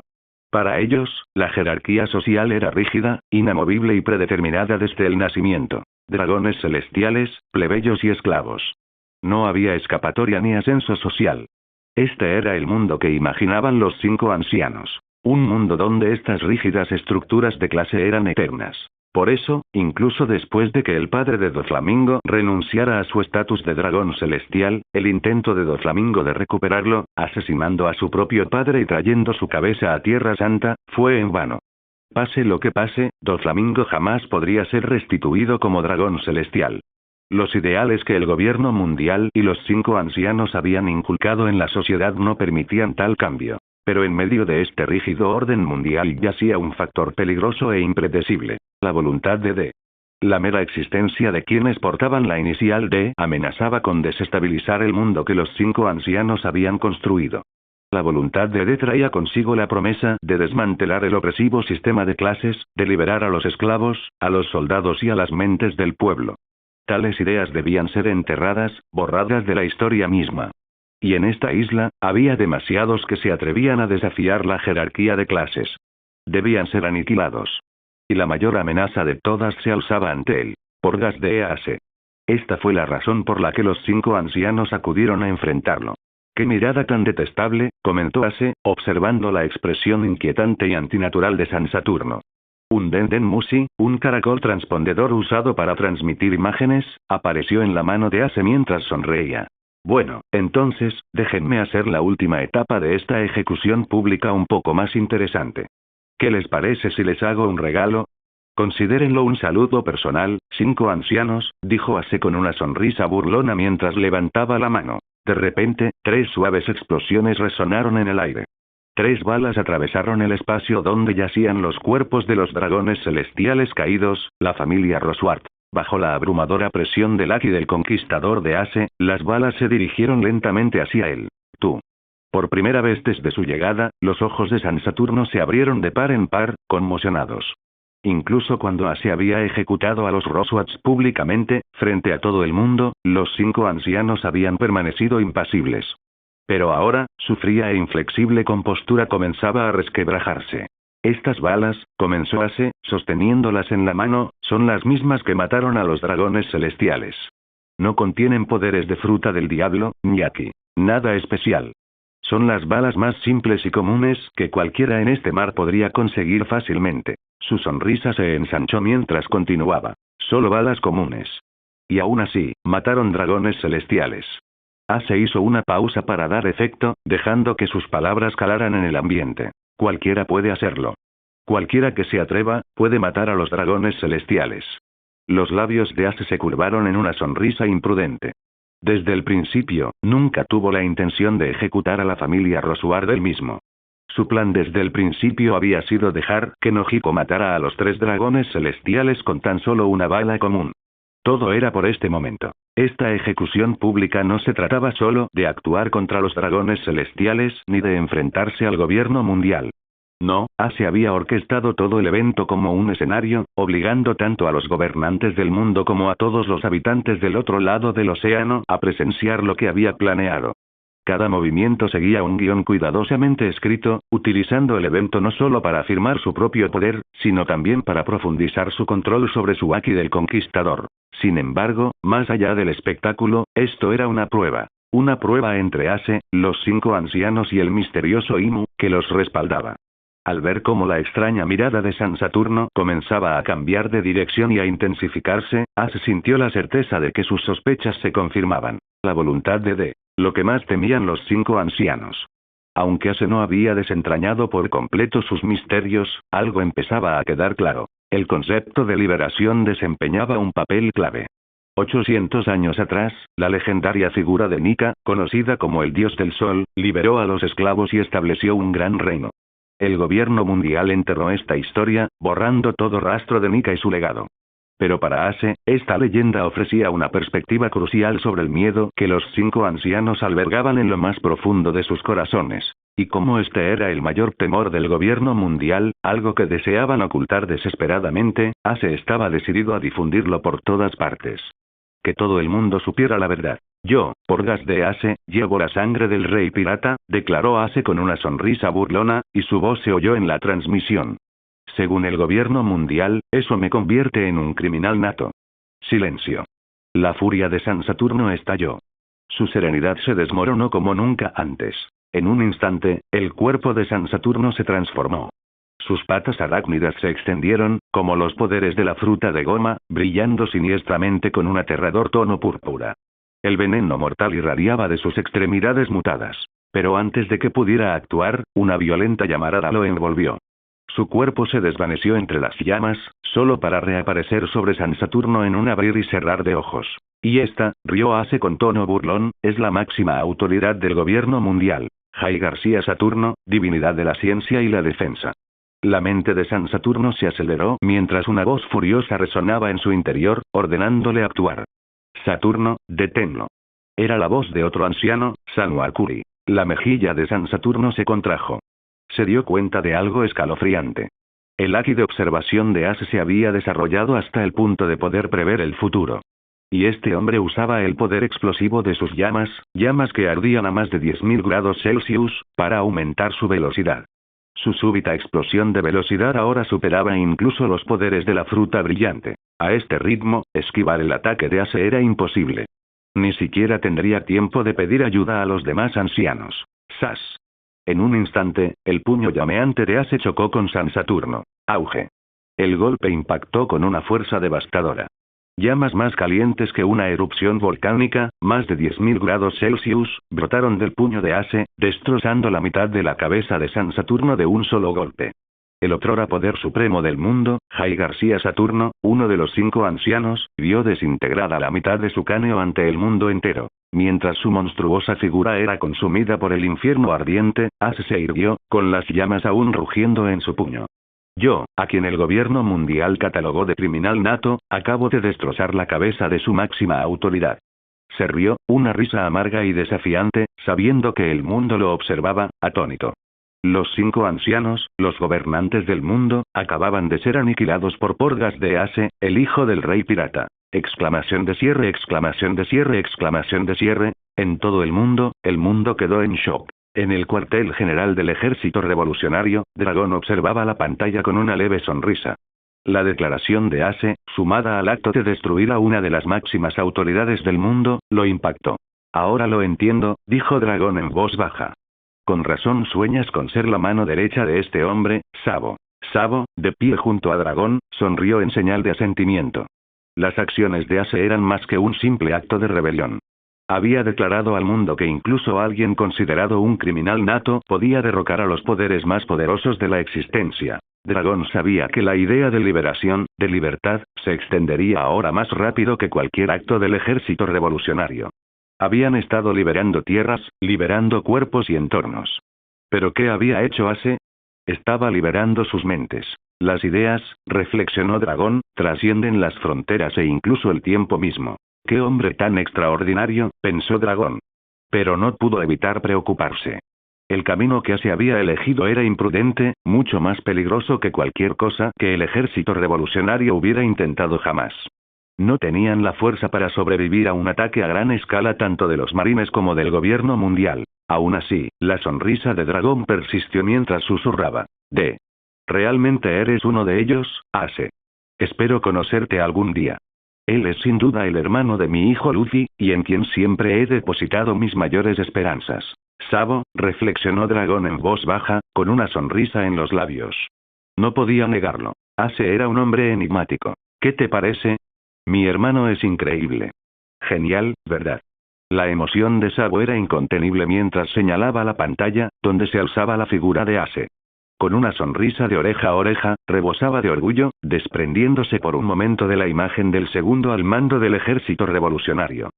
Para ellos, la jerarquía social era rígida, inamovible y predeterminada desde el nacimiento. Dragones celestiales, plebeyos y esclavos. No había escapatoria ni ascenso social. Este era el mundo que imaginaban los 5 ancianos. Un mundo donde estas rígidas estructuras de clase eran eternas. Por eso, incluso después de que el padre de Doflamingo renunciara a su estatus de dragón celestial, el intento de Doflamingo de recuperarlo, asesinando a su propio padre y trayendo su cabeza a Tierra Santa, fue en vano. Pase lo que pase, Doflamingo jamás podría ser restituido como dragón celestial. Los ideales que el gobierno mundial y los 5 ancianos habían inculcado en la sociedad no permitían tal cambio. Pero en medio de este rígido orden mundial yacía un factor peligroso e impredecible: la voluntad de D. La mera existencia de quienes portaban la inicial D amenazaba con desestabilizar el mundo que los 5 ancianos habían construido. La voluntad de D traía consigo la promesa de desmantelar el opresivo sistema de clases, de liberar a los esclavos, a los soldados y a las mentes del pueblo. Tales ideas debían ser enterradas, borradas de la historia misma. Y en esta isla, había demasiados que se atrevían a desafiar la jerarquía de clases. Debían ser aniquilados. Y la mayor amenaza de todas se alzaba ante él: Porgas de Ease. Esta fue la razón por la que los 5 ancianos acudieron a enfrentarlo. «¡Qué mirada tan detestable!», comentó Ase, observando la expresión inquietante y antinatural de San Saturno. Un Denden Musi, un caracol transpondedor usado para transmitir imágenes, apareció en la mano de Ase mientras sonreía. Bueno, entonces, déjenme hacer la última etapa de esta ejecución pública un poco más interesante. ¿Qué les parece si les hago un regalo? Considérenlo un saludo personal, 5 ancianos, dijo Ase con una sonrisa burlona mientras levantaba la mano. De repente, 3 suaves explosiones resonaron en el aire. 3 balas atravesaron el espacio donde yacían los cuerpos de los dragones celestiales caídos, la familia Roswart. Bajo la abrumadora presión del haki del conquistador de Ase, las balas se dirigieron lentamente hacia él. Tú. Por primera vez desde su llegada, los ojos de San Saturno se abrieron de par en par, conmocionados. Incluso cuando Ase había ejecutado a los Roswats públicamente, frente a todo el mundo, los 5 ancianos habían permanecido impasibles. Pero ahora, su fría e inflexible compostura comenzaba a resquebrajarse. Estas balas, comenzó Ase, sosteniéndolas en la mano, son las mismas que mataron a los dragones celestiales. No contienen poderes de fruta del diablo, ni haki. Nada especial. Son las balas más simples y comunes que cualquiera en este mar podría conseguir fácilmente. Su sonrisa se ensanchó mientras continuaba. Solo balas comunes. Y aún así, mataron dragones celestiales. Ase hizo una pausa para dar efecto, dejando que sus palabras calaran en el ambiente. Cualquiera puede hacerlo. Cualquiera que se atreva, puede matar a los dragones celestiales. Los labios de Ase se curvaron en una sonrisa imprudente. Desde el principio, nunca tuvo la intención de ejecutar a la familia Roswart él mismo. Su plan desde el principio había sido dejar que Nojiko matara a los 3 dragones celestiales con tan solo una bala común. Todo era por este momento. Esta ejecución pública no se trataba solo de actuar contra los dragones celestiales ni de enfrentarse al gobierno mundial. No, Ase había orquestado todo el evento como un escenario, obligando tanto a los gobernantes del mundo como a todos los habitantes del otro lado del océano a presenciar lo que había planeado. Cada movimiento seguía un guión cuidadosamente escrito, utilizando el evento no solo para afirmar su propio poder, sino también para profundizar su control sobre su haki del conquistador. Sin embargo, más allá del espectáculo, esto era una prueba. Una prueba entre Ase, los 5 ancianos y el misterioso Imu, que los respaldaba. Al ver cómo la extraña mirada de San Saturno comenzaba a cambiar de dirección y a intensificarse, Ase sintió la certeza de que sus sospechas se confirmaban. La voluntad de D. Lo que más temían los 5 ancianos. Aunque Ase no había desentrañado por completo sus misterios, algo empezaba a quedar claro. El concepto de liberación desempeñaba un papel clave. 800 años atrás, la legendaria figura de Nika, conocida como el dios del sol, liberó a los esclavos y estableció un gran reino. El gobierno mundial enterró esta historia, borrando todo rastro de Nika y su legado. Pero para Ase, esta leyenda ofrecía una perspectiva crucial sobre el miedo que los 5 ancianos albergaban en lo más profundo de sus corazones. Y como este era el mayor temor del gobierno mundial, algo que deseaban ocultar desesperadamente, Ase estaba decidido a difundirlo por todas partes. Que todo el mundo supiera la verdad. Yo, Porgas de Ace, llevo la sangre del rey pirata, declaró Ace con una sonrisa burlona, y su voz se oyó en la transmisión. Según el gobierno mundial, eso me convierte en un criminal nato. Silencio. La furia de San Saturno estalló. Su serenidad se desmoronó como nunca antes. En un instante, el cuerpo de San Saturno se transformó. Sus patas arácnidas se extendieron, como los poderes de la fruta de goma, brillando siniestramente con un aterrador tono púrpura. El veneno mortal irradiaba de sus extremidades mutadas. Pero antes de que pudiera actuar, una violenta llamarada lo envolvió. Su cuerpo se desvaneció entre las llamas, solo para reaparecer sobre San Saturno en un abrir y cerrar de ojos. Y esta, rió Ace con tono burlón, es la máxima autoridad del gobierno mundial. Jai García Saturno, divinidad de la ciencia y la defensa. La mente de San Saturno se aceleró mientras una voz furiosa resonaba en su interior, ordenándole actuar. Saturno, deténlo. Era la voz de otro anciano, Sanuakuri. La mejilla de San Saturno se contrajo. Se dio cuenta de algo escalofriante. El haki de observación de Ace se había desarrollado hasta el punto de poder prever el futuro. Y este hombre usaba el poder explosivo de sus llamas que ardían a más de 10.000 grados Celsius, para aumentar su velocidad. Su súbita explosión de velocidad ahora superaba incluso los poderes de la fruta brillante. A este ritmo, esquivar el ataque de Ace era imposible. Ni siquiera tendría tiempo de pedir ayuda a los demás ancianos. ¡Sas! En un instante, el puño llameante de Ace chocó con San Saturno. ¡Auge! El golpe impactó con una fuerza devastadora. Llamas más calientes que una erupción volcánica, más de 10.000 grados Celsius, brotaron del puño de Ace, destrozando la mitad de la cabeza de San Saturno de un solo golpe. El otrora poder supremo del mundo, Jai García Saturno, uno de los 5 ancianos, vio desintegrada la mitad de su cráneo ante el mundo entero. Mientras su monstruosa figura era consumida por el infierno ardiente, Ace se irguió, con las llamas aún rugiendo en su puño. Yo, a quien el gobierno mundial catalogó de criminal nato, acabo de destrozar la cabeza de su máxima autoridad. Se rió, una risa amarga y desafiante, sabiendo que el mundo lo observaba, atónito. Los 5 ancianos, los gobernantes del mundo, acababan de ser aniquilados por Porgas de Ace, el hijo del rey pirata. Exclamación de cierre, exclamación de cierre, exclamación de cierre. En todo el mundo quedó en shock. En el cuartel general del ejército revolucionario, Dragón observaba la pantalla con una leve sonrisa. La declaración de Ace, sumada al acto de destruir a una de las máximas autoridades del mundo, lo impactó. Ahora lo entiendo, dijo Dragón en voz baja. Con razón sueñas con ser la mano derecha de este hombre, Sabo. Sabo, de pie junto a Dragón, sonrió en señal de asentimiento. Las acciones de Ace eran más que un simple acto de rebelión. Había declarado al mundo que incluso alguien considerado un criminal nato podía derrocar a los poderes más poderosos de la existencia. Dragón sabía que la idea de liberación, de libertad, se extendería ahora más rápido que cualquier acto del ejército revolucionario. Habían estado liberando tierras, liberando cuerpos y entornos. ¿Pero qué había hecho Ace? Estaba liberando sus mentes. Las ideas, reflexionó Dragón, trascienden las fronteras e incluso el tiempo mismo. ¡Qué hombre tan extraordinario!, pensó Dragón. Pero no pudo evitar preocuparse. El camino que Ace había elegido era imprudente, mucho más peligroso que cualquier cosa que el ejército revolucionario hubiera intentado jamás. No tenían la fuerza para sobrevivir a un ataque a gran escala tanto de los marines como del gobierno mundial. Aún así, la sonrisa de Dragón persistió mientras susurraba. ¿Realmente eres uno de ellos, Ace? Espero conocerte algún día. Él es sin duda el hermano de mi hijo Luffy, y en quien siempre he depositado mis mayores esperanzas. Sabo, reflexionó Dragón en voz baja, con una sonrisa en los labios. No podía negarlo. Ace era un hombre enigmático. ¿Qué te parece? Mi hermano es increíble. Genial, ¿verdad? La emoción de Sabo era incontenible mientras señalaba la pantalla, donde se alzaba la figura de Ace. Con una sonrisa de oreja a oreja, rebosaba de orgullo, desprendiéndose por un momento de la imagen del segundo al mando del ejército revolucionario.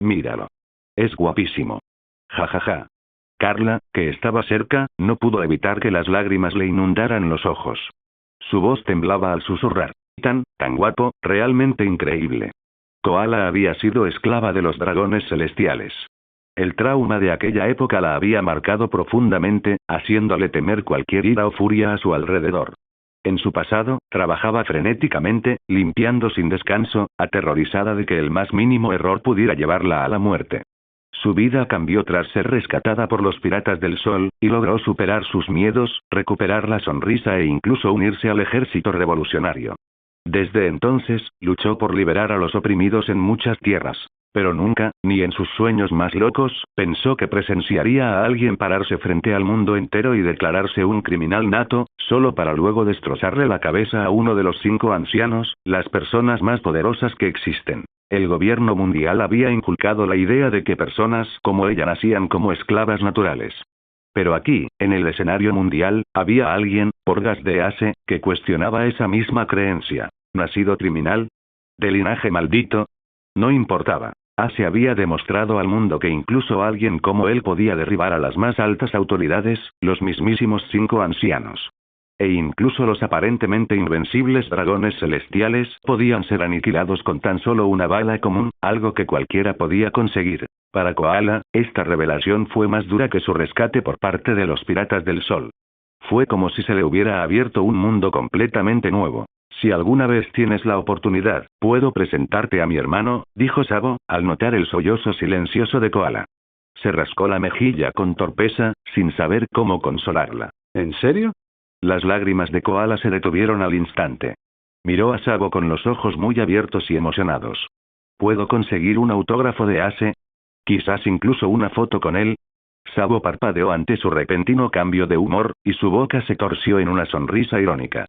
Míralo. Es guapísimo. Ja ja ja. Carla, que estaba cerca, no pudo evitar que las lágrimas le inundaran los ojos. Su voz temblaba al susurrar. Tan guapo, realmente increíble. Koala había sido esclava de los dragones celestiales. El trauma de aquella época la había marcado profundamente, haciéndole temer cualquier ira o furia a su alrededor. En su pasado, trabajaba frenéticamente, limpiando sin descanso, aterrorizada de que el más mínimo error pudiera llevarla a la muerte. Su vida cambió tras ser rescatada por los Piratas del Sol, y logró superar sus miedos, recuperar la sonrisa e incluso unirse al ejército revolucionario. Desde entonces, luchó por liberar a los oprimidos en muchas tierras. Pero nunca, ni en sus sueños más locos, pensó que presenciaría a alguien pararse frente al mundo entero y declararse un criminal nato, solo para luego destrozarle la cabeza a uno de los 5 ancianos, las personas más poderosas que existen. El gobierno mundial había inculcado la idea de que personas como ella nacían como esclavas naturales. Pero aquí, en el escenario mundial, había alguien, Porgas de Ace, que cuestionaba esa misma creencia. ¿Nacido criminal? ¿De linaje maldito? No importaba. Ace había demostrado al mundo que incluso alguien como él podía derribar a las más altas autoridades, los mismísimos 5 ancianos. E incluso los aparentemente invencibles dragones celestiales podían ser aniquilados con tan solo una bala común, algo que cualquiera podía conseguir. Para Koala, esta revelación fue más dura que su rescate por parte de los Piratas del Sol. Fue como si se le hubiera abierto un mundo completamente nuevo. Si alguna vez tienes la oportunidad, puedo presentarte a mi hermano, dijo Sabo, al notar el sollozo silencioso de Koala. Se rascó la mejilla con torpeza, sin saber cómo consolarla. ¿En serio? Las lágrimas de Koala se detuvieron al instante. Miró a Sabo con los ojos muy abiertos y emocionados. ¿Puedo conseguir un autógrafo de Ace? Quizás incluso una foto con él. Sabo parpadeó ante su repentino cambio de humor, y su boca se torció en una sonrisa irónica.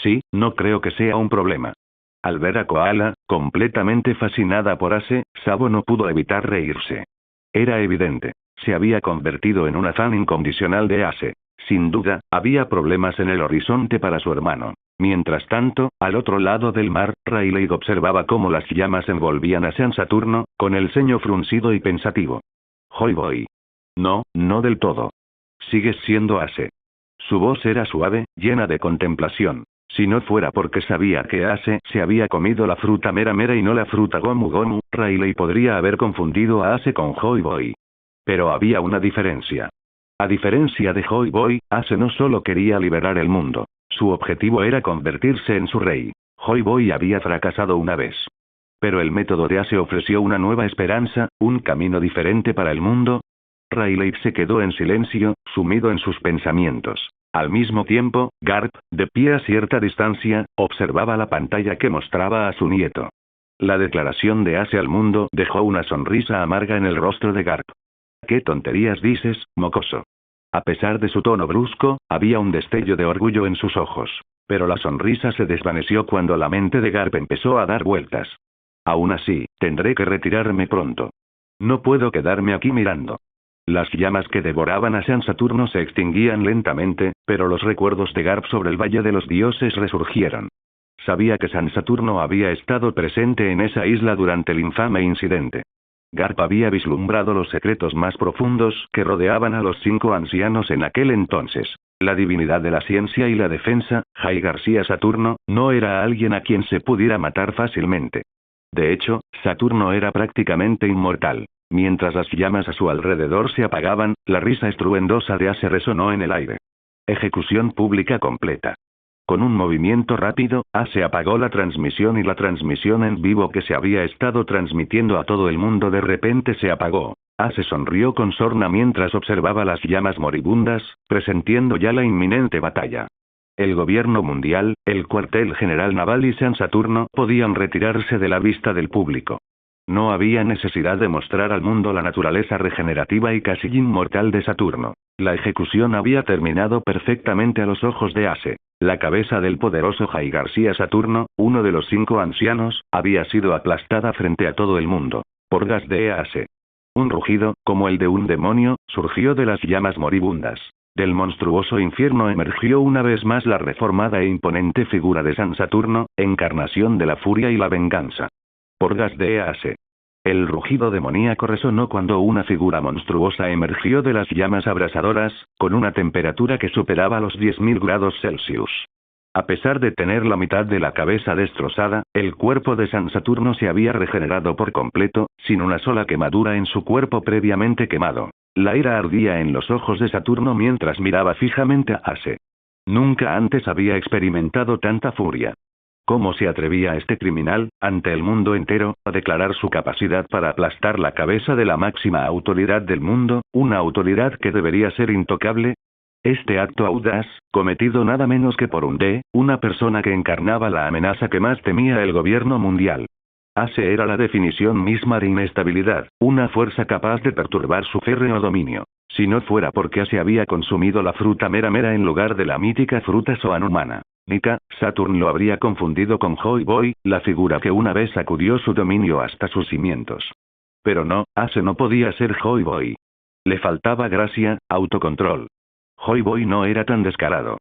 Sí, no creo que sea un problema. Al ver a Koala, completamente fascinada por Ace, Sabo no pudo evitar reírse. Era evidente. Se había convertido en una fan incondicional de Ace. Sin duda, había problemas en el horizonte para su hermano. Mientras tanto, al otro lado del mar, Rayleigh observaba cómo las llamas envolvían a San Saturno, con el ceño fruncido y pensativo. Hoy voy. No, no del todo. Sigues siendo Ace. Su voz era suave, llena de contemplación. Si no fuera porque sabía que Ace se había comido la fruta mera mera y no la fruta gomu gomu, Rayleigh podría haber confundido a Ace con Joy Boy. Pero había una diferencia. A diferencia de Joy Boy, Ace no solo quería liberar el mundo. Su objetivo era convertirse en su rey. Joy Boy había fracasado una vez. Pero el método de Ace ofreció una nueva esperanza, un camino diferente para el mundo. Rayleigh se quedó en silencio, sumido en sus pensamientos. Al mismo tiempo, Garp, de pie a cierta distancia, observaba la pantalla que mostraba a su nieto. La declaración de Ace al mundo dejó una sonrisa amarga en el rostro de Garp. ¿Qué tonterías dices, mocoso? A pesar de su tono brusco, había un destello de orgullo en sus ojos. Pero la sonrisa se desvaneció cuando la mente de Garp empezó a dar vueltas. Aún así, tendré que retirarme pronto. No puedo quedarme aquí mirando. Las llamas que devoraban a San Saturno se extinguían lentamente, pero los recuerdos de Garp sobre el Valle de los Dioses resurgieron. Sabía que San Saturno había estado presente en esa isla durante el infame incidente. Garp había vislumbrado los secretos más profundos que rodeaban a los 5 ancianos en aquel entonces. La divinidad de la ciencia y la defensa, Jay García Saturno, no era alguien a quien se pudiera matar fácilmente. De hecho, Saturno era prácticamente inmortal. Mientras las llamas a su alrededor se apagaban, la risa estruendosa de Ace resonó en el aire. Ejecución pública completa. Con un movimiento rápido, Ace apagó la transmisión y la transmisión en vivo que se había estado transmitiendo a todo el mundo de repente se apagó. Ace sonrió con sorna mientras observaba las llamas moribundas, presintiendo ya la inminente batalla. El gobierno mundial, el cuartel general naval y San Saturno podían retirarse de la vista del público. No había necesidad de mostrar al mundo la naturaleza regenerativa y casi inmortal de Saturno. La ejecución había terminado perfectamente a los ojos de Ace. La cabeza del poderoso Jay García Saturno, uno de los 5 ancianos, había sido aplastada frente a todo el mundo. Porgas de Ace. Un rugido, como el de un demonio, surgió de las llamas moribundas. Del monstruoso infierno emergió una vez más la reformada e imponente figura de San Saturno, encarnación de la furia y la venganza. Porgas de Ace. El rugido demoníaco resonó cuando una figura monstruosa emergió de las llamas abrasadoras, con una temperatura que superaba los 10.000 grados Celsius. A pesar de tener la mitad de la cabeza destrozada, el cuerpo de San Saturno se había regenerado por completo, sin una sola quemadura en su cuerpo previamente quemado. La ira ardía en los ojos de Saturno mientras miraba fijamente a Ace. Nunca antes había experimentado tanta furia. ¿Cómo se atrevía este criminal, ante el mundo entero, a declarar su capacidad para aplastar la cabeza de la máxima autoridad del mundo, una autoridad que debería ser intocable? Este acto audaz, cometido nada menos que por una persona que encarnaba la amenaza que más temía el gobierno mundial. Ace era la definición misma de inestabilidad, una fuerza capaz de perturbar su férreo dominio. Si no fuera porque Ace había consumido la fruta mera mera en lugar de la mítica fruta Zoan humana, Nika, Saturn lo habría confundido con Joy Boy, la figura que una vez sacudió su dominio hasta sus cimientos. Pero no, Ace no podía ser Joy Boy. Le faltaba gracia, autocontrol. Joy Boy no era tan descarado.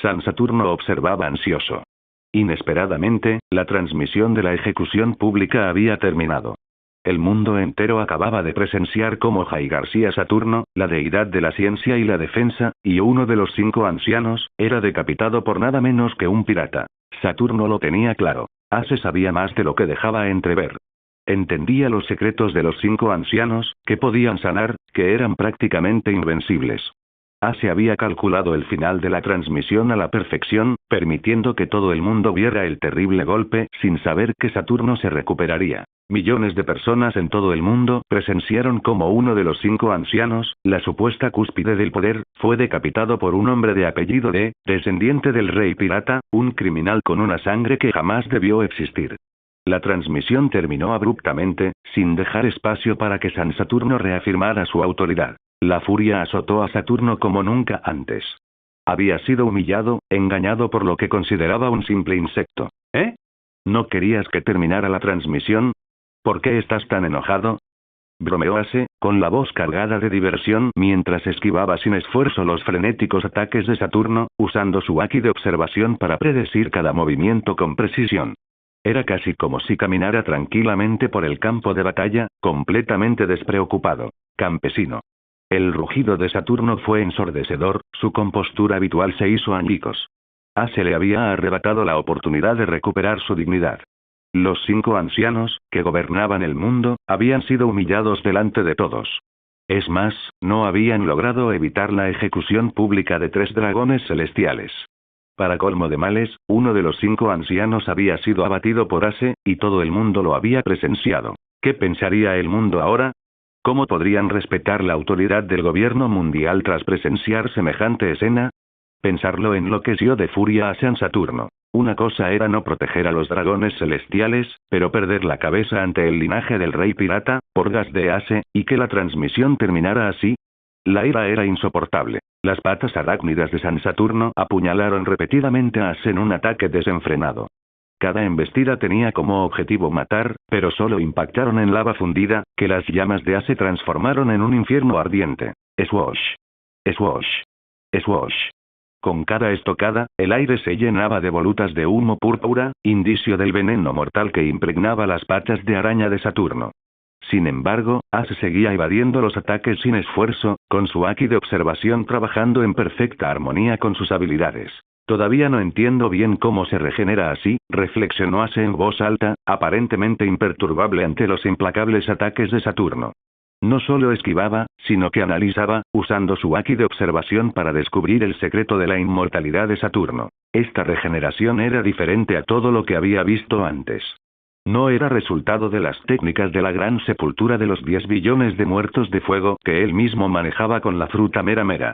San Saturno observaba ansioso. Inesperadamente, la transmisión de la ejecución pública había terminado. El mundo entero acababa de presenciar cómo Jai García Saturno, la deidad de la ciencia y la defensa, y uno de los 5 ancianos, era decapitado por nada menos que un pirata. Saturno lo tenía claro. Ace sabía más de lo que dejaba entrever. Entendía los secretos de los 5 ancianos, que podían sanar, que eran prácticamente invencibles. Ace había calculado el final de la transmisión a la perfección, permitiendo que todo el mundo viera el terrible golpe, sin saber que Saturno se recuperaría. Millones de personas en todo el mundo presenciaron cómo uno de los 5 ancianos, la supuesta cúspide del poder, fue decapitado por un hombre de apellido descendiente del rey pirata, un criminal con una sangre que jamás debió existir. La transmisión terminó abruptamente, sin dejar espacio para que San Saturno reafirmara su autoridad. La furia azotó a Saturno como nunca antes. Había sido humillado, engañado por lo que consideraba un simple insecto. ¿Eh? ¿No querías que terminara la transmisión? ¿Por qué estás tan enojado? Bromeó Ace, con la voz cargada de diversión mientras esquivaba sin esfuerzo los frenéticos ataques de Saturno, usando su haki de observación para predecir cada movimiento con precisión. Era casi como si caminara tranquilamente por el campo de batalla, completamente despreocupado. Campesino. El rugido de Saturno fue ensordecedor, su compostura habitual se hizo añicos. Ace le había arrebatado la oportunidad de recuperar su dignidad. Los 5 ancianos, que gobernaban el mundo, habían sido humillados delante de todos. Es más, no habían logrado evitar la ejecución pública de 3 dragones celestiales. Para colmo de males, uno de los 5 ancianos había sido abatido por Ace, y todo el mundo lo había presenciado. ¿Qué pensaría el mundo ahora? ¿Cómo podrían respetar la autoridad del gobierno mundial tras presenciar semejante escena? Pensarlo enloqueció de furia a San Saturno. Una cosa era no proteger a los dragones celestiales, pero perder la cabeza ante el linaje del rey pirata, por gas de Ace, y que la transmisión terminara así. La ira era insoportable. Las patas arácnidas de San Saturno apuñalaron repetidamente a Ace en un ataque desenfrenado. Cada embestida tenía como objetivo matar, pero solo impactaron en lava fundida, que las llamas de Ace transformaron en un infierno ardiente. Swash. Swash. Swash. Con cada estocada, el aire se llenaba de volutas de humo púrpura, indicio del veneno mortal que impregnaba las patas de araña de Saturno. Sin embargo, Ace seguía evadiendo los ataques sin esfuerzo, con su haki de observación trabajando en perfecta armonía con sus habilidades. Todavía no entiendo bien cómo se regenera así, reflexionó Ace en voz alta, aparentemente imperturbable ante los implacables ataques de Saturno. No solo esquivaba, sino que analizaba, usando su haki de observación para descubrir el secreto de la inmortalidad de Saturno. Esta regeneración era diferente a todo lo que había visto antes. No era resultado de las técnicas de la gran sepultura de los 10 billones de muertos de fuego que él mismo manejaba con la fruta mera mera.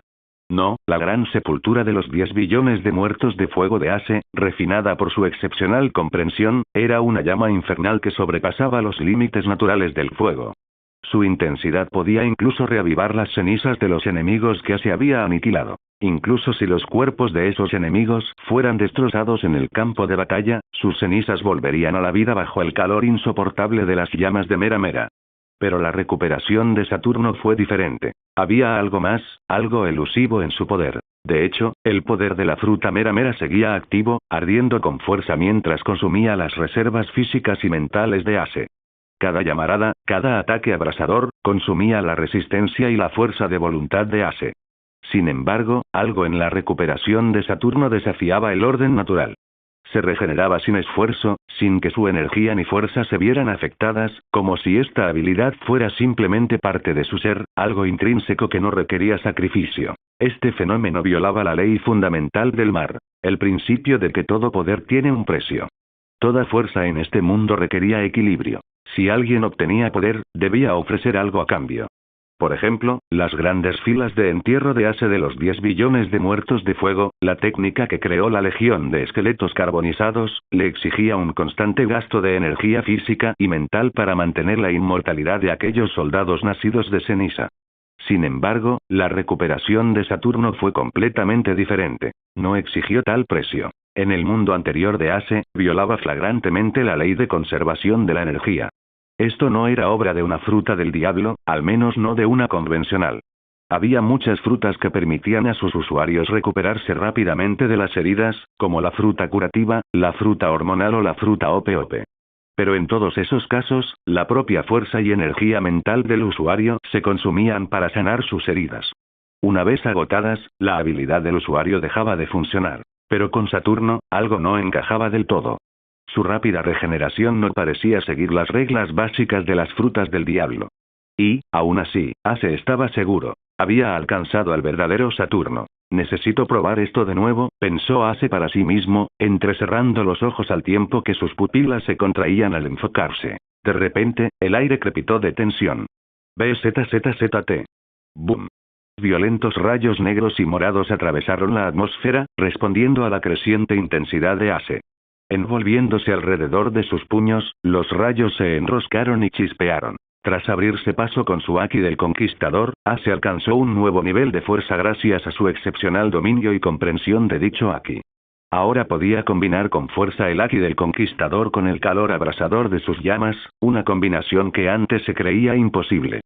No, la gran sepultura de los 10 billones de muertos de fuego de Ace, refinada por su excepcional comprensión, era una llama infernal que sobrepasaba los límites naturales del fuego. Su intensidad podía incluso reavivar las cenizas de los enemigos que Ace había aniquilado. Incluso si los cuerpos de esos enemigos fueran destrozados en el campo de batalla, sus cenizas volverían a la vida bajo el calor insoportable de las llamas de Mera Mera. Pero la recuperación de Saturno fue diferente. Había algo más, algo elusivo en su poder. De hecho, el poder de la fruta Mera Mera seguía activo, ardiendo con fuerza mientras consumía las reservas físicas y mentales de Ace. Cada llamarada, cada ataque abrasador, consumía la resistencia y la fuerza de voluntad de Ace. Sin embargo, algo en la recuperación de Saturno desafiaba el orden natural. Se regeneraba sin esfuerzo, sin que su energía ni fuerza se vieran afectadas, como si esta habilidad fuera simplemente parte de su ser, algo intrínseco que no requería sacrificio. Este fenómeno violaba la ley fundamental del mar, el principio de que todo poder tiene un precio. Toda fuerza en este mundo requería equilibrio. Si alguien obtenía poder, debía ofrecer algo a cambio. Por ejemplo, las grandes filas de entierro de Ace de los 10 billones de muertos de fuego, la técnica que creó la legión de esqueletos carbonizados, le exigía un constante gasto de energía física y mental para mantener la inmortalidad de aquellos soldados nacidos de ceniza. Sin embargo, la recuperación de Saturno fue completamente diferente. No exigió tal precio. En el mundo anterior de Ace, violaba flagrantemente la ley de conservación de la energía. Esto no era obra de una fruta del diablo, al menos no de una convencional. Había muchas frutas que permitían a sus usuarios recuperarse rápidamente de las heridas, como la fruta curativa, la fruta hormonal o la fruta OPOP. Pero en todos esos casos, la propia fuerza y energía mental del usuario se consumían para sanar sus heridas. Una vez agotadas, la habilidad del usuario dejaba de funcionar. Pero con Saturno, algo no encajaba del todo. Su rápida regeneración no parecía seguir las reglas básicas de las frutas del diablo. Y, aún así, Ace estaba seguro. Había alcanzado al verdadero Saturno. Necesito probar esto de nuevo, pensó Ace para sí mismo, entrecerrando los ojos al tiempo que sus pupilas se contraían al enfocarse. De repente, el aire crepitó de tensión. BZZZT. Boom. Violentos rayos negros y morados atravesaron la atmósfera, respondiendo a la creciente intensidad de Ace. Envolviéndose alrededor de sus puños, los rayos se enroscaron y chispearon. Tras abrirse paso con su Haki del Conquistador, Ace alcanzó un nuevo nivel de fuerza gracias a su excepcional dominio y comprensión de dicho Haki. Ahora podía combinar con fuerza el Haki del Conquistador con el calor abrasador de sus llamas, una combinación que antes se creía imposible.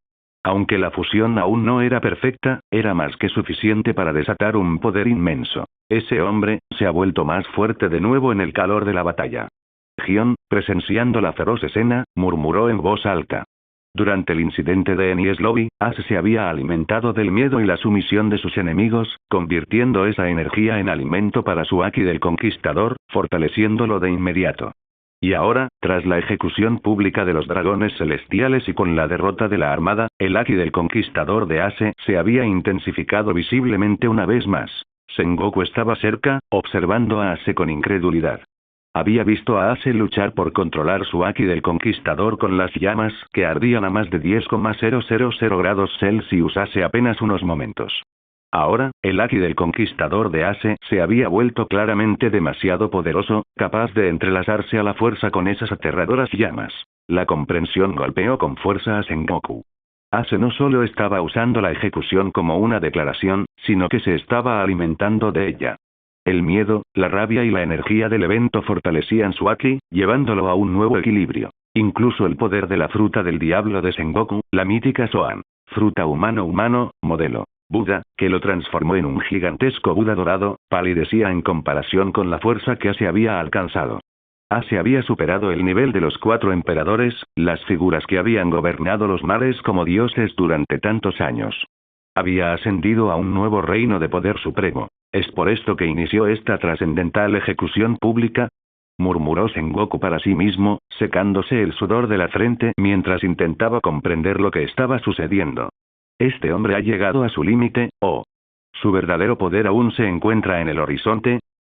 Aunque la fusión aún no era perfecta, era más que suficiente para desatar un poder inmenso. Ese hombre se ha vuelto más fuerte de nuevo en el calor de la batalla. Gion, presenciando la feroz escena, murmuró en voz alta. Durante el incidente de Enies Lobby, Ace se había alimentado del miedo y la sumisión de sus enemigos, convirtiendo esa energía en alimento para su Haki del Conquistador, fortaleciéndolo de inmediato. Y ahora, tras la ejecución pública de los dragones celestiales y con la derrota de la armada, el Haki del Conquistador de Ace se había intensificado visiblemente una vez más. Sengoku estaba cerca, observando a Ace con incredulidad. Había visto a Ace luchar por controlar su Haki del Conquistador con las llamas que ardían a más de 10,000 grados Celsius hace apenas unos momentos. Ahora, el Haki del Conquistador de Ace se había vuelto claramente demasiado poderoso, capaz de entrelazarse a la fuerza con esas aterradoras llamas. La comprensión golpeó con fuerza a Sengoku. Ace no solo estaba usando la ejecución como una declaración, sino que se estaba alimentando de ella. El miedo, la rabia y la energía del evento fortalecían su Haki, llevándolo a un nuevo equilibrio. Incluso el poder de la fruta del diablo de Sengoku, la mítica Soan, fruta humano-humano, modelo Buda, que lo transformó en un gigantesco Buda dorado, palidecía en comparación con la fuerza que Ace había alcanzado. Ace había superado el nivel de los 4 emperadores, las figuras que habían gobernado los mares como dioses durante tantos años. Había ascendido a un nuevo reino de poder supremo. ¿Es por esto que inició esta trascendental ejecución pública?, murmuró Sengoku para sí mismo, secándose el sudor de la frente mientras intentaba comprender lo que estaba sucediendo. Este hombre ha llegado a su límite, ¿o su verdadero poder aún se encuentra en el horizonte?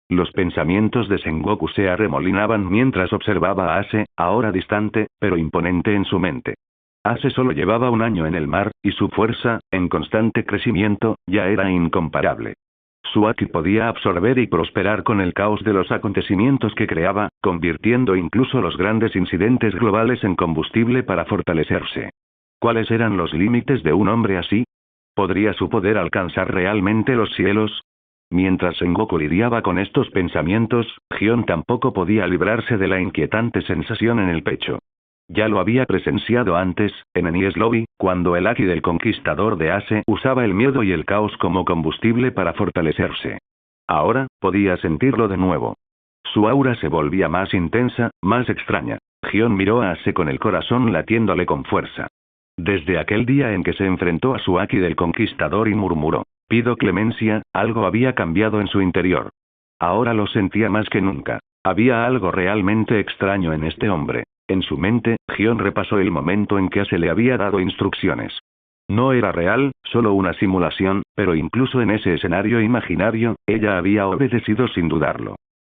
Los pensamientos de Sengoku se arremolinaban mientras observaba a Ace, ahora distante, pero imponente en su mente. Ace solo llevaba un año en el mar, y su fuerza, en constante crecimiento, ya era incomparable. Su Haki podía absorber y prosperar con el caos de los acontecimientos que creaba, convirtiendo incluso los grandes incidentes globales en combustible para fortalecerse. ¿Cuáles eran los límites de un hombre así? ¿Podría su poder alcanzar realmente los cielos? Mientras Sengoku lidiaba con estos pensamientos, Gion tampoco podía librarse de la inquietante sensación en el pecho. Ya lo había presenciado antes, en Enies Lobby, cuando el Haki del Conquistador de Ace usaba el miedo y el caos como combustible para fortalecerse. Ahora, podía sentirlo de nuevo. Su aura se volvía más intensa, más extraña. Gion miró a Ace con el corazón latiéndole con fuerza. Desde aquel día en que se enfrentó a su Haki del Conquistador y murmuró, pido clemencia, algo había cambiado en su interior. Ahora lo sentía más que nunca. Había algo realmente extraño en este hombre. En su mente, Gion repasó el momento en que Ace le había dado instrucciones. No era real, solo una simulación, pero incluso en ese escenario imaginario, ella había obedecido sin dudarlo.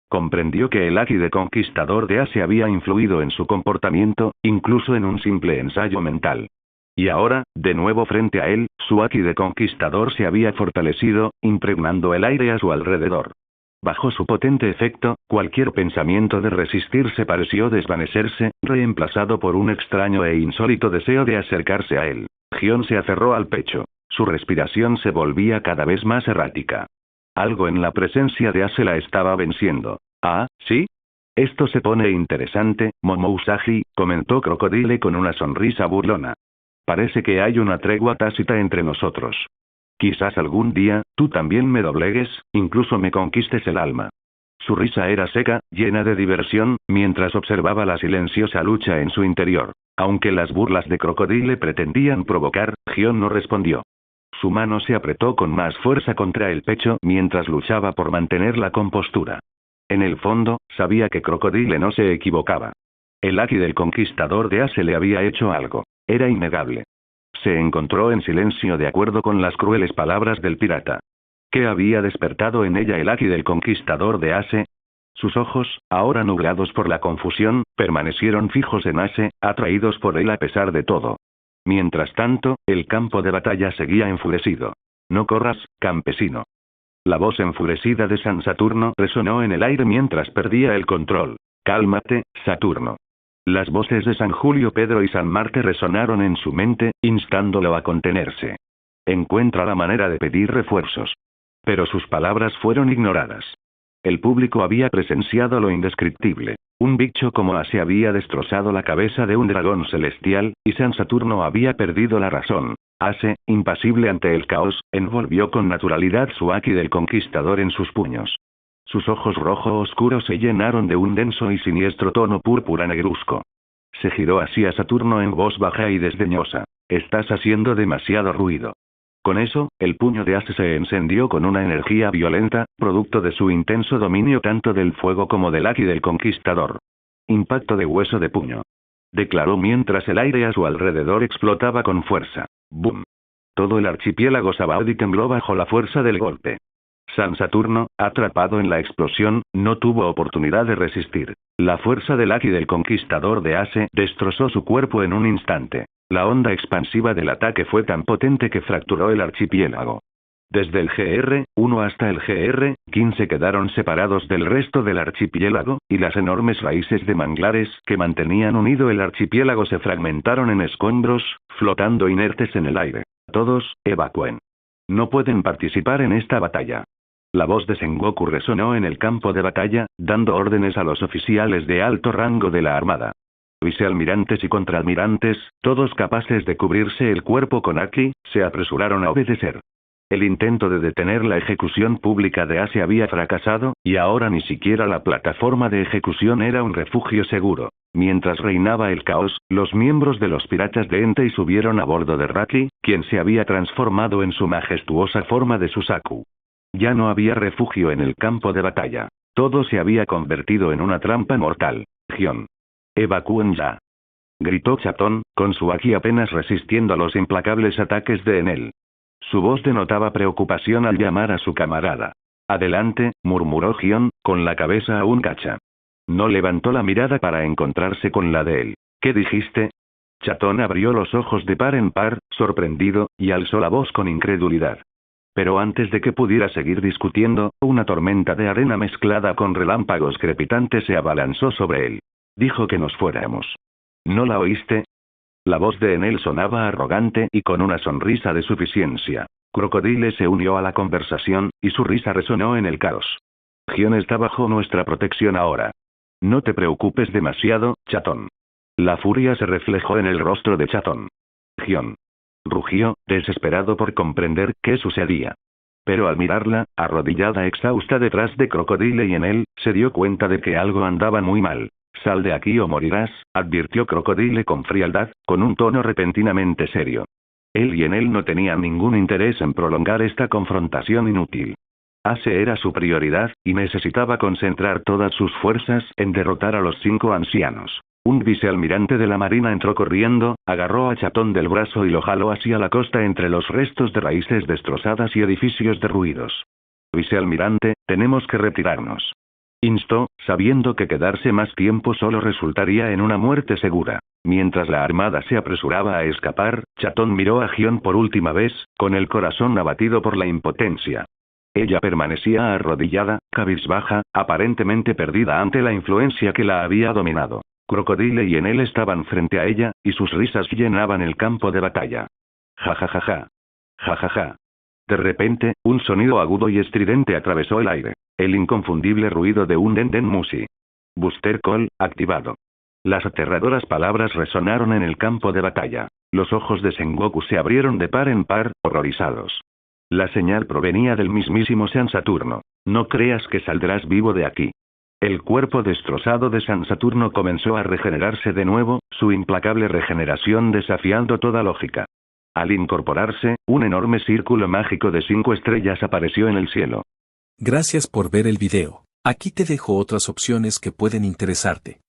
Comprendió que el Aki de Conquistador de Asia había influido en su comportamiento, incluso en un simple ensayo mental. Y ahora, de nuevo frente a él, su Aki de Conquistador se había fortalecido, impregnando el aire a su alrededor. Bajo su potente efecto, cualquier pensamiento de resistirse pareció desvanecerse, reemplazado por un extraño e insólito deseo de acercarse a él. Gion se aferró al pecho. Su respiración se volvía cada vez más errática. Algo en la presencia de Ase la estaba venciendo. «Ah, ¿sí? Esto se pone interesante, Momo Usagi», comentó Crocodile con una sonrisa burlona. «Parece que hay una tregua tácita entre nosotros. Quizás algún día, tú también me doblegues, incluso me conquistes el alma». Su risa era seca, llena de diversión, mientras observaba la silenciosa lucha en su interior. Aunque las burlas de Crocodile pretendían provocar, Gion no respondió. Su mano se apretó con más fuerza contra el pecho mientras luchaba por mantener la compostura. En el fondo, sabía que Crocodile no se equivocaba. El Aki del Conquistador de Ace le había hecho algo. Era innegable. Se encontró en silencio de acuerdo con las crueles palabras del pirata. ¿Qué había despertado en ella el Aki del Conquistador de Ace? Sus ojos, ahora nublados por la confusión, permanecieron fijos en Ace, atraídos por él a pesar de todo. Mientras tanto, el campo de batalla seguía enfurecido. «No corras, campesino». La voz enfurecida de San Saturno resonó en el aire mientras perdía el control. «Cálmate, Saturno». Las voces de San Julio Pedro y San Marte resonaron en su mente, instándolo a contenerse. Encuentra la manera de pedir refuerzos. Pero sus palabras fueron ignoradas. El público había presenciado lo indescriptible. Un bicho como Ace había destrozado la cabeza de un dragón celestial, y San Saturno había perdido la razón. Ace, impasible ante el caos, envolvió con naturalidad su Aki del Conquistador en sus puños. Sus ojos rojo oscuro se llenaron de un denso y siniestro tono púrpura negruzco. Se giró hacia Saturno en voz baja y desdeñosa. «Estás haciendo demasiado ruido». Con eso, el puño de Ace se encendió con una energía violenta, producto de su intenso dominio tanto del fuego como del Aki del Conquistador. «Impacto de hueso de puño», declaró mientras el aire a su alrededor explotaba con fuerza. ¡Bum! Todo el archipiélago Sabaody tembló bajo la fuerza del golpe. San Saturno, atrapado en la explosión, no tuvo oportunidad de resistir. La fuerza del Aki del Conquistador de Ace destrozó su cuerpo en un instante. La onda expansiva del ataque fue tan potente que fracturó el archipiélago. Desde el GR-1 hasta el GR-15 quedaron separados del resto del archipiélago, y las enormes raíces de manglares que mantenían unido el archipiélago se fragmentaron en escombros, flotando inertes en el aire. «Todos, evacúen. No pueden participar en esta batalla». La voz de Sengoku resonó en el campo de batalla, dando órdenes a los oficiales de alto rango de la armada. Vicealmirantes y contraalmirantes, todos capaces de cubrirse el cuerpo con Aki, se apresuraron a obedecer. El intento de detener la ejecución pública de Ace había fracasado, y ahora ni siquiera la plataforma de ejecución era un refugio seguro. Mientras reinaba el caos, los miembros de los piratas de Entei subieron a bordo de Raki, quien se había transformado en su majestuosa forma de Susaku. Ya no había refugio en el campo de batalla. Todo se había convertido en una trampa mortal. «Gion. Evacúen ya», gritó Chatón, con su Aki apenas resistiendo a los implacables ataques de Enel. Su voz denotaba preocupación al llamar a su camarada. «Adelante», murmuró Gion, con la cabeza aún gacha. No levantó la mirada para encontrarse con la de él. «¿Qué dijiste?» Chatón abrió los ojos de par en par, sorprendido, y alzó la voz con incredulidad. Pero antes de que pudiera seguir discutiendo, una tormenta de arena mezclada con relámpagos crepitantes se abalanzó sobre él. «Dijo que nos fuéramos. ¿No la oíste?» La voz de Enel sonaba arrogante y con una sonrisa de suficiencia. Crocodile se unió a la conversación, y su risa resonó en el caos. «Gion está bajo nuestra protección ahora. No te preocupes demasiado, Chatón». La furia se reflejó en el rostro de Chatón. «Gion», rugió, desesperado por comprender qué sucedía. Pero al mirarla, arrodillada exhausta detrás de Crocodile y Enel, se dio cuenta de que algo andaba muy mal. «Sal de aquí o morirás», advirtió Crocodile con frialdad, con un tono repentinamente serio. Él y Enel no tenían ningún interés en prolongar esta confrontación inútil. Ace era su prioridad, y necesitaba concentrar todas sus fuerzas en derrotar a los 5 ancianos. Un vicealmirante de la Marina entró corriendo, agarró a Chatón del brazo y lo jaló hacia la costa entre los restos de raíces destrozadas y edificios derruidos. Vicealmirante, tenemos que retirarnos. Instó, sabiendo que quedarse más tiempo solo resultaría en una muerte segura. Mientras la armada se apresuraba a escapar, Chatón miró a Gion por última vez, con el corazón abatido por la impotencia. Ella permanecía arrodillada, cabizbaja, aparentemente perdida ante la influencia que la había dominado. Crocodile y Enel estaban frente a ella, y sus risas llenaban el campo de batalla. Ja ja ja ja. Ja ja ja. De repente, un sonido agudo y estridente atravesó el aire. El inconfundible ruido de un Den Musi. Booster Call, activado. Las aterradoras palabras resonaron en el campo de batalla. Los ojos de Sengoku se abrieron de par en par, horrorizados. La señal provenía del mismísimo San Saturno. No creas que saldrás vivo de aquí. El cuerpo destrozado de San Saturno comenzó a regenerarse de nuevo, su implacable regeneración desafiando toda lógica. Al incorporarse, un enorme círculo mágico de 5 estrellas apareció en el cielo. Gracias por ver el video. Aquí te dejo otras opciones que pueden interesarte.